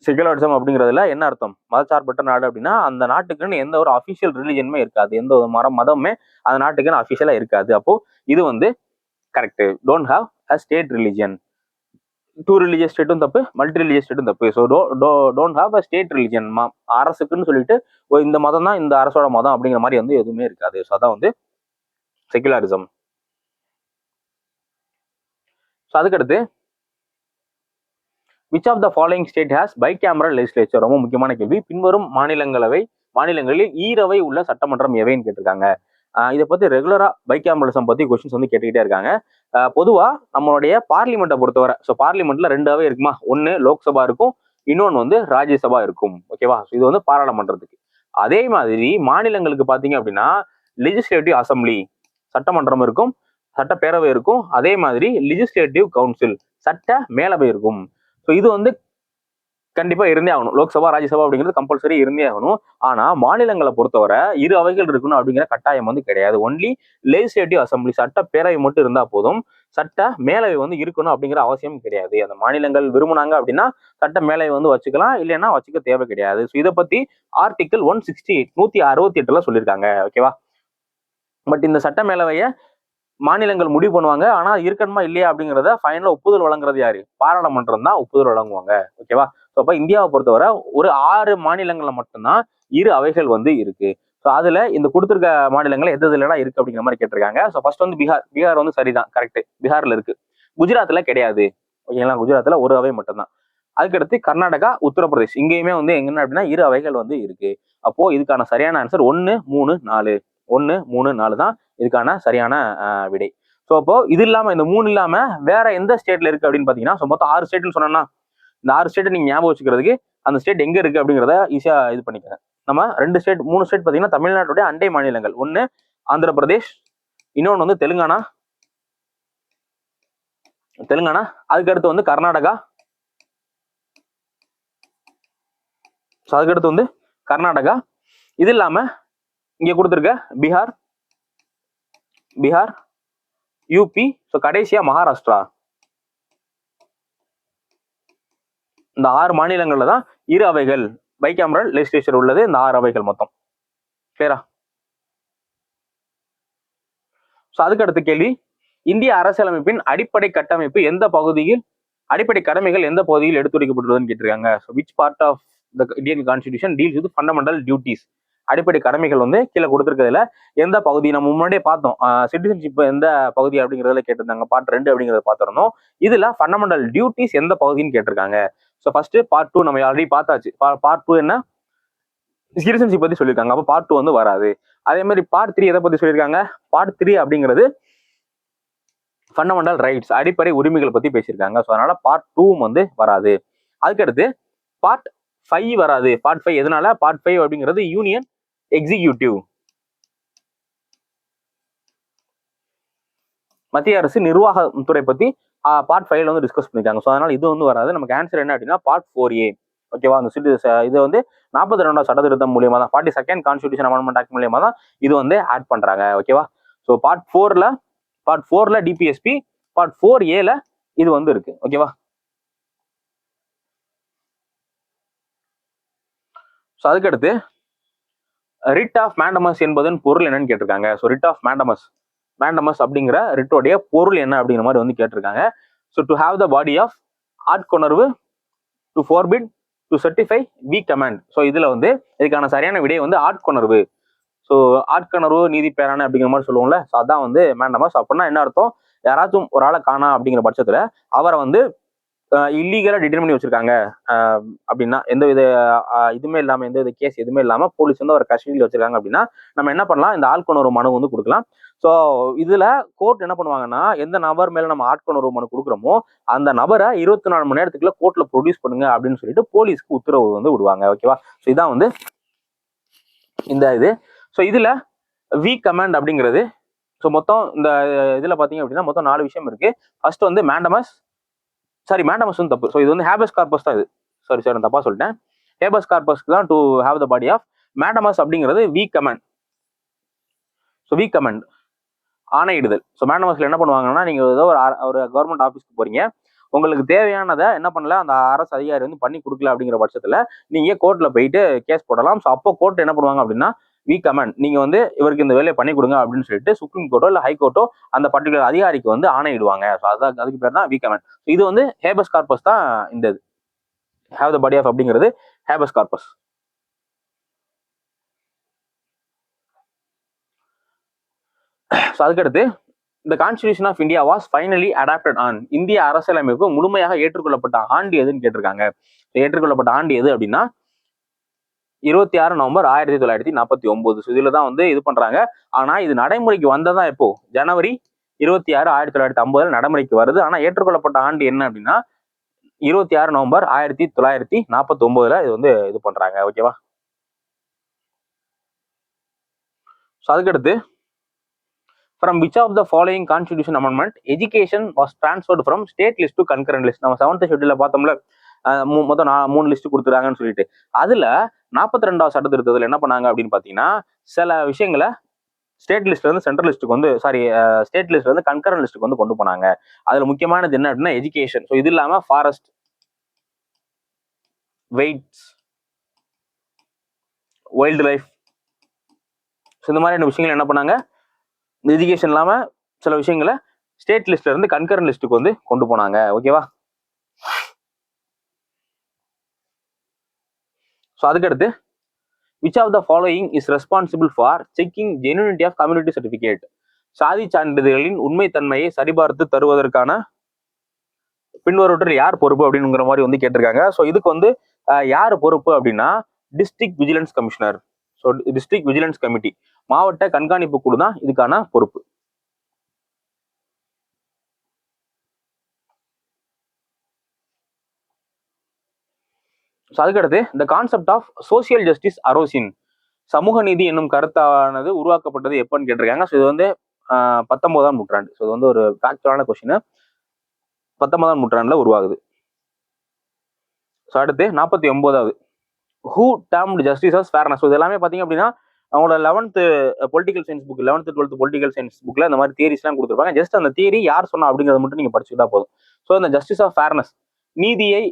செக்குலரிசம் அப்படிங்கிறதுல என்ன அர்த்தம், மதச்சார்பற்ற நாடு அப்படின்னா அந்த நாட்டுக்குன்னு எந்த ஒரு அபிஷியல் ரிலிஜனுமே இருக்காது, எந்த ஒரு மதமே அந்த நாட்டுக்குன்னு அபிஷியலா இருக்காது. அப்போ இது வந்து correct. Don't have a state religion. 2 religious ஸ்டேட்டும் தப்பு, மல்டி ரிலிஜியஸ் ஸ்டேட்டும் தப்பு. So don't have a state religion. அரசுக்குன்னு சொல்லிட்டு இந்த மதம் தான் இந்த அரசோட மதம் அப்படிங்கிற மாதிரி வந்து எதுவுமே இருக்காது. ஸோ அதான் வந்து செக்குலரிசம். ஸோ அதுக்கடுத்து, which of the following state has bicameral legislature? ரொம்ப முக்கியமான கேள்வி. பின்வரும் மாநிலங்களில் ஈரவை உள்ள சட்டமன்றம் எவைன்னு கேட்டிருக்காங்க. இதை பத்தி ரெகுலரா பைகேமரலிசம் பத்தி கொஸ்டின்ஸ் வந்து கேட்டுக்கிட்டே இருக்காங்க. பொதுவா நம்மளுடைய பார்லிமெண்ட்டை பொறுத்தவரை, ஸோ பார்லிமெண்ட்ல 2 அவை இருக்குமா, ஒன்னு லோக்சபா இருக்கும், இன்னொன்னு வந்து ராஜ்யசபா இருக்கும். ஓகேவா? இது வந்து பாராளுமன்றத்துக்கு. அதே மாதிரி மாநிலங்களுக்கு பாத்தீங்க அப்படின்னா லெஜிஸ்லேட்டிவ் அசம்பிளி, சட்டமன்றம் இருக்கும், சட்டப்பேரவை இருக்கும். அதே மாதிரி லெஜிஸ்லேட்டிவ் கவுன்சில், சட்ட மேலவை இருக்கும். ஸோ இது வந்து கண்டிப்பா இருந்தே ஆகணும். லோக்சபா ராஜ்யசபா அப்படிங்கிறது கம்பல்சரி இருந்தே ஆகணும். ஆனா மாநிலங்களை பொறுத்தவரை 2 அவைகள் இருக்கணும் அப்படிங்கிற கட்டாயம் வந்து கிடையாது. ஒன்லி லெஜிஸ்லேட்டிவ் அசம்பிளி, சட்ட பேரவை மட்டும் இருந்தா போதும். சட்ட மேலவை வந்து இருக்கணும் அப்படிங்கிற அவசியம் கிடையாது. அந்த மாநிலங்கள் விரும்புனாங்க அப்படின்னா சட்ட மேலவை வந்து வச்சுக்கலாம், இல்லைன்னா வச்சுக்க தேவை கிடையாது. ஸோ இதை பத்தி ஆர்டிகிள் 168 168 சொல்லியிருக்காங்க. ஓகேவா? பட் இந்த சட்ட மேலவையை மாநிலங்கள் முடிவு பண்ணுவாங்க. ஆனா இருக்கணுமா இல்லையா அப்படிங்கிறத ஃபைனலா ஒப்புதல் வழங்குறது யாரு? பாராளுமன்றம் தான் ஒப்புதல் வழங்குவாங்க. ஓகேவா? ஸோ அப்ப இந்தியாவை பொறுத்தவரை ஒரு 6 மாநிலங்கள்ல மட்டும்தான் இரு அவைகள் வந்து இருக்கு. ஸோ அதுல இந்த கொடுத்திருக்க மாநிலங்கள் எது எதுலாம் இருக்கு அப்படிங்கிற மாதிரி கேட்டிருக்காங்க. ஸோ ஃபர்ஸ்ட் வந்து பீகார் வந்து சரிதான், கரெக்ட், பீகார்ல இருக்கு. குஜராத்ல கிடையாது. ஓகேங்களா? குஜராத்ல ஒரு அவை மட்டும்தான். அதுக்கடுத்து கர்நாடகா, உத்தரப்பிரதேஷ் இங்கேயுமே வந்து எங்கன்னா அப்படின்னா இரு அவைகள் வந்து இருக்கு. அப்போ இதுக்கான சரியான ஆன்சர் 1, 3, 4. 1, 3, 4 தான் இதுக்கான சரியான விடை. ஸோ அப்போ இது இல்லாம இந்த 3 இல்லாம வேற எந்த ஸ்டேட்ல இருக்கு அப்படின்னு பாத்தீங்கன்னா, மொத்தம் 6 ஸ்டேட்னு சொன்னா இந்த 6 ஸ்டேட் நீங்க ஞாபகம் வச்சுக்கிறதுக்கு அந்த ஸ்டேட் எங்க இருக்கு அப்படிங்கிறத ஈஸியா இது பண்ணிக்கோங்க. நம்ம 2 ஸ்டேட் 3 ஸ்டேட் பாத்தீங்கன்னா தமிழ்நாட்டுடைய அண்டை மாநிலங்கள். ஒன்னு ஆந்திர பிரதேஷ், இன்னொன்னு வந்து தெலுங்கானா. அதுக்கடுத்து வந்து கர்நாடகா. அதுக்கடுத்து வந்து கர்நாடகா. இது இல்லாம இங்க கொடுத்துருக்க பீகார், யூபி, ஸோ கடைசியா மகாராஷ்டிரா. இந்த 6 மாநிலங்கள்ல தான் இரு அவைகள் பைகாமரல் லெஜிஸ்லேச்சர் உள்ளது. இந்த 6 அவைகள் மொத்தம். கிளியரா? ஸோ அதுக்கு அடுத்த கேள்வி, இந்திய அரசியலமைப்பின் அடிப்படை கட்டமைப்பு எந்த பகுதியில், அடிப்படை கடமைகள் எந்த பகுதியில் எடுத்துரைக்கப்பட்டுள்ளதுன்னு கேட்டிருக்காங்க. So which part of the Indian constitution deals with fundamental duties. அடிப்படை கடமைகள் வந்து கீழே கொடுத்துருக்கிறதுல எந்த பகுதி நம்ம முன்னாடியே பார்த்தோம். சிட்டிசன்ஷிப் எந்த பகுதி அப்படிங்கிறதுல கேட்டிருந்தாங்க. பார்ட் 2 அப்படிங்கிறத பார்த்திருந்தோம். இதுல ஃபண்டமெண்டல் டியூட்டிஸ் எந்த பகுதின்னு கேட்டிருக்காங்க. ஸோ ஃபர்ஸ்ட் பார்ட் 2 நம்ம ஆல்ரெடி பார்த்தாச்சு. பார்ட் 2 என்ன? சிட்டிசன்ஷிப் பத்தி சொல்லியிருக்காங்க. அப்போ பார்ட் 2 வந்து வராது. அதே மாதிரி பார்ட் 3 எதை பத்தி சொல்லியிருக்காங்க? பார்ட் 3 அப்படிங்கிறது ஃபண்டமெண்டல் ரைட்ஸ், அடிப்படை உரிமைகள் பத்தி பேசியிருக்காங்க. ஸோ அதனால பார்ட் 2 வந்து வராது. அதுக்கடுத்து பார்ட் 5 வராது. பார்ட் 5 எதனால? பார்ட் 5 அப்படிங்கிறது யூனியன் எக்ஸிக்யூட்டிவ், மத்திய அரசு நிர்வாகத்துறை பத்தி பார்ட் 5ல வந்து டிஸ்கஸ் பண்ணிருக்காங்க. ஸோ அதனால இது வந்து வராது. நமக்கு ஆன்சர் என்ன அப்படின்னா பார்ட் 4A. ஓகேவா? அந்த இது வந்து 42வது சட்ட திருத்தம் மூலியமா தான், 42nd கான்ஸ்டிடியூஷன் அமெண்ட்மெண்ட் ஆக்ட் மூலியமா தான் இது வந்து ஆட் பண்றாங்க. ஓகேவா? ஸோ பார்ட் 4ல டிபிஎஸ்பி, பார்ட் 4Aல இது வந்து இருக்கு. ஓகேவா? ஸோ அதுக்கடுத்து ரிட் ஆஃப் மேண்டமஸ் என்பதன் பொருள் என்னன்னு கேட்டிருக்காங்க. ஸோ ரிட் ஆஃப் மேண்டமஸ் அப்படிங்கிற ரிட்டோடைய பொருள் என்ன அப்படிங்கிற மாதிரி வந்து கேட்டிருக்காங்க. So to have the body of ஆட்கொணர்வு, to forbid, to certify, we command. So இதுல வந்து இதுக்கான சரியான விடை வந்து ஆட்கொணர்வு. ஸோ ஆட்கொணர்வு நீதி பேரான அப்படிங்கிற மாதிரி சொல்லுவோம்ல. ஸோ அதான் வந்து மேண்டமஸ். அப்படின்னா என்ன அர்த்தம்? யாராச்சும் ஒரு ஆளை காணா அப்படிங்கிற பட்சத்துல அவரை வந்து இல்லீகலா டிடெயின் பண்ணி வச்சிருக்காங்க அப்படின்னா, எந்த வித இதுவுமே இல்லாம, எந்த வித கேஸ் எதுவுமே இல்லாம போலீஸ் வந்து ஒரு கஸ்டடியில் வச்சிருக்காங்க அப்படின்னா நம்ம என்ன பண்ணலாம்? இந்த ஆட்கொணர்வு மனு வந்து கொடுக்கலாம். ஸோ இதுல கோர்ட் என்ன பண்ணுவாங்கன்னா, எந்த நபர் மேல நம்ம ஆட்கொணர்வு மனு கொடுக்குறோமோ அந்த நபரை 24 மணி நேரத்துக்குள்ள கோர்ட்ல ப்ரொடியூஸ் பண்ணுங்க அப்படின்னு சொல்லிட்டு போலீஸ்க்கு உத்தரவு வந்து விடுவாங்க. ஓகேவா? ஸோ இதான் வந்து இந்த இது. ஸோ இதுல வி கமாண்ட் அப்படிங்கிறது, ஸோ மொத்தம் இந்த இதுல பாத்தீங்க அப்படின்னா மொத்தம் 4 விஷயம் இருக்கு. ஃபர்ஸ்ட் வந்து மேண்டமஸ் வந்து தப்பு. ஸோ இது வந்து ஹேபஸ் கார்பஸ் தான். இது சாரி நான் தப்பா சொல்லிட்டேன். ஹேபஸ் கார்பஸ்க்கு தான் to have the body of. Mandamus அப்படிங்கிறது we command. So we command ஆணையிடுதல். ஸோ மேண்டமஸ்ல என்ன பண்ணுவாங்கன்னா, நீங்க ஏதோ ஒரு கவர்மெண்ட் ஆஃபீஸ்க்கு போறீங்க, உங்களுக்கு தேவையானதை என்ன பண்ணல அந்த அரசு அதிகாரி வந்து பண்ணி கொடுக்கல அப்படிங்கிற பட்சத்துல நீங்க கோர்ட்ல போயிட்டு கேஸ் போடலாம். ஸோ அப்போ கோர்ட் என்ன பண்ணுவாங்க அப்படின்னா, வி கமாண்ட், நீங்க வந்து இவருக்கு இந்த வேலையை பண்ணி கொடுங்க அப்படின்னு சொல்லிட்டு சுப்ரீம் கோர்ட்டோ இல்ல ஹைகோர்ட்டோ அந்த பர்டிகுலர் அதிகாரிக்கு வந்து ஆணையிடுவாங்க. ஸோ அதுக்கு பேர் தான் வி கமாண்ட். இது வந்து ஹேபஸ் கார்பஸ் தான். இந்த இது ஹேவ் த பாடி ஆஃப் அப்படிங்கிறது ஹேபஸ் கார்பஸ். ஸோ அதுக்கடுத்து இந்த constitution of India was finally adopted on. இந்திய அரசியலமைப்பு முழுமையாக ஏற்றுக்கொள்ளப்பட்ட ஆண்டு எதுன்னு கேட்டிருக்காங்க. ஏற்றுக்கொள்ளப்பட்ட ஆண்டு எது அப்படின்னா 26 நவம்பர் 1949. ஸோ இதுல தான் வந்து இது பண்றாங்க. ஆனா இது நடைமுறைக்கு வந்ததான் எப்போ? ஜனவரி 26, 1950 நடைமுறைக்கு வருது. ஆனா ஏற்றுக்கொள்ளப்பட்ட ஆண்டு என்ன அப்படின்னா 26 நவம்பர் 1949 இது வந்து இது பண்றாங்க. ஓகேவா? ஸோ அதுக்கடுத்து from which of the following constitution amendment education was transferred from state list to concurrent list. நம்ம 7th ஷெட்யூல்ல பார்த்தோம்ல, மொத்தம் 3 லிஸ்ட் கொடுத்துறாங்கன்னு சொல்லிட்டு, அதுல 42வது சட்ட திருத்தத்துல என்ன பண்ணாங்க அப்படின்னு பாத்தீங்கன்னா, சில விஷயங்களை ஸ்டேட் லிஸ்ட்ல இருந்து சென்ட்ரல் லிஸ்ட்டுக்கு வந்து ஸ்டேட் லிஸ்ட்ல இருந்து கன்கரண்ட் லிஸ்ட்டுக்கு வந்து கொண்டு போனாங்க. அதுல முக்கியமானது என்ன அப்படின்னா எஜுகேஷன். ஸோ இது இல்லாம ஃபாரஸ்ட், வெயிட்ஸ், வைல்டு லைஃப், இந்த மாதிரியான விஷயங்கள் என்ன பண்ணாங்க, எஜுகேஷன் இல்லாம சில விஷயங்களை ஸ்டேட் லிஸ்ட்ல இருந்து கன்கரண்ட் லிஸ்ட்டுக்கு வந்து கொண்டு போனாங்க. ஓகேவா? ஸோ அதுக்கடுத்து which of the following is responsible for checking genuinity of community certificate? சாதி சான்றிதழ்களின் உண்மைத்தன்மையை சரிபார்த்து தருவதற்கான பின்வருவற்றில் யார் பொறுப்பு அப்படிங்கிற மாதிரி வந்து கேட்டிருக்காங்க. ஸோ இதுக்கு வந்து யார் பொறுப்பு அப்படின்னா district vigilance commissioner. So district vigilance committee, மாவட்ட கண்காணிப்பு குழு தான் இதுக்கான பொறுப்பு. ஸோ அதுக்கடுத்து இந்த கான்செப்ட் ஆஃப் சோசியல் ஜஸ்டிஸ் அரோசின், சமூக நீதி என்னும் கருத்தானது உருவாக்கப்பட்டது எப்பன்னு கேட்டிருக்காங்க. ஸோ இது வந்து 19ஆம் நூற்றாண்டு. ஸோ இது வந்து ஒரு ஃபேக்சுவலான கொஸ்டின். 19ஆம் நூற்றாண்டுல உருவாகுது. ஸோ அடுத்து 49வது who termed justice as fairness. So இது எல்லாமே பார்த்தீங்க அப்படின்னா அவங்களோட 11th political science book, 11th 12th political science புக்ல இந்த மாதிரி தியரிஸ்லாம் கொடுத்துருப்பாங்க. ஜஸ்ட் அந்த தியரி யார் சொன்னா அப்படிங்கிறத மட்டும் நீங்க படிச்சுக்கிட்டா போதும். ஸோ இந்த ஜஸ்டிஸ் ஆஃப் ஃபேர்னஸ், நீதியை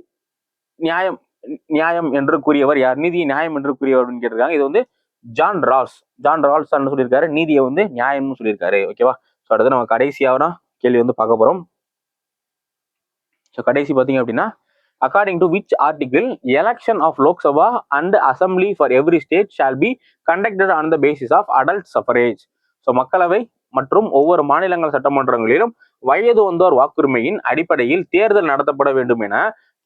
நியாயம் என்று கூறியவர் யார்? நீதியை நியாயம் என்று கூறியவர் அப்படின்னு கேட்டிருக்காங்க. இது வந்து ஜான் ரால்ஸ் சொல்லியிருக்காரு. நீதியை வந்து நியாயம்னு சொல்லியிருக்காரு. ஓகேவா? ஸோ அடுத்து நம்ம கடைசியான கேள்வி வந்து பார்க்க போறோம். ஸோ கடைசி பார்த்தீங்க அப்படின்னா according to which article election of Lok Sabha and Assembly for every state shall be conducted on the basis of adult suffrage. So மக்களவை மற்றும் ஒவ்வொரு மாநிலங்கள் சட்டமன்றங்களிலும் வயது வந்தோர் வாக்குரிமையின் அடிப்படையில் தேர்தல் நடத்தப்பட வேண்டும் என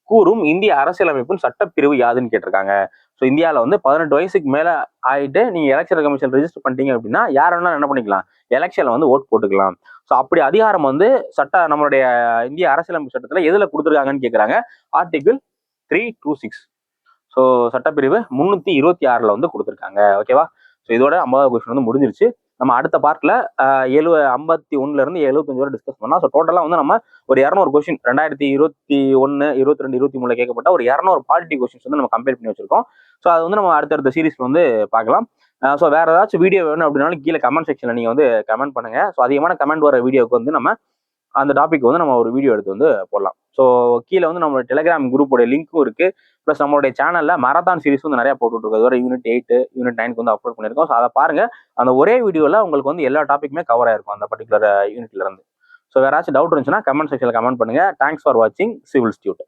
கூறும் இந்திய அரசியலமைப்பின் சட்டப்பிரிவு யாதுன்னு கேட்டிருக்காங்க. ஸோ இந்தியாவில் வந்து 18 வயசுக்கு மேல ஆயிட்டு நீங்க எலெக்ஷன் கமிஷன் ரெஜிஸ்டர் பண்ணிட்டீங்க அப்படின்னா யார் வேணாலும் என்ன பண்ணிக்கலாம், எலெக்ஷன்ல வந்து ஓட் போட்டுக்கலாம். ஸோ அப்படி அதிகாரம் வந்து நம்மளுடைய இந்திய அரசியலமைப்பு சட்டத்துல எதுல கொடுத்துருக்காங்கன்னு கேட்குறாங்க. ஆர்டிகிள் 326. ஸோ சட்டப்பிரிவு 326ல வந்து கொடுத்துருக்காங்க. ஓகேவா? ஸோ இதோட 50வது கொஸ்டின் வந்து முடிஞ்சிருச்சு. நம்ம அடுத்த பார்ட்ல 51ல இருந்து 75 வரை டிஸ்கஸ் பண்ணலாம். ஸோ டோட்டலா வந்து நம்ம ஒரு 200 கொஸ்டின் 2021, 22, 23 கேட்கப்பட்ட ஒரு 200 பாலிட்டி கொஸ்டின்ஸ் வந்து நம்ம கம்பேர் பண்ணி வச்சிருக்கோம். ஸோ அது வந்து நம்ம அடுத்தடுத்த சீரீஸ்ல வந்து பார்க்கலாம். ஸோ வேற ஏதாச்சும் வீடியோ வேணும் அப்படின்னாலும் கீழே கமெண்ட் செக்ஷன்ல நீங்க வந்து கமெண்ட் பண்ணுங்க. ஸோ அதிகமான கமெண்ட் வர வீடியோக்கு வந்து நம்ம அந்த டாபிக் வந்து நம்ம ஒரு வீடியோ எடுத்து வந்து போடலாம். ஸோ கீழே வந்து நம்மளோட டெலிகிராம் குரூப்போட லிங்க்கும் இருக்கு. ப்ளஸ் நம்மளுடைய சேனல்ல மராத்தான் சீரிஸ் வந்து நிறைய போட்டுட்டு இருக்கு. யூனிட் 8, யூனிட் 9 வந்து அப்லோட் பண்ணிருக்கோம். ஸோ அதை பாருங்க. அந்த ஒரே வீடியோல உங்களுக்கு வந்து எல்லா டாபிக்குமே கவர் ஆயிருக்கும் அந்த பர்டிகுலர் யூனிட்ல இருந்து. ஸோ வேற ஏதாச்சும் டவுட் இருந்துச்சுன்னா கமெண்ட் செக்ஷன்ல கமெண்ட் பண்ணுங்க. தேங்க்ஸ் ஃபார் வாட்சிங் சிவில் இன்ஸ்டிடியூட்.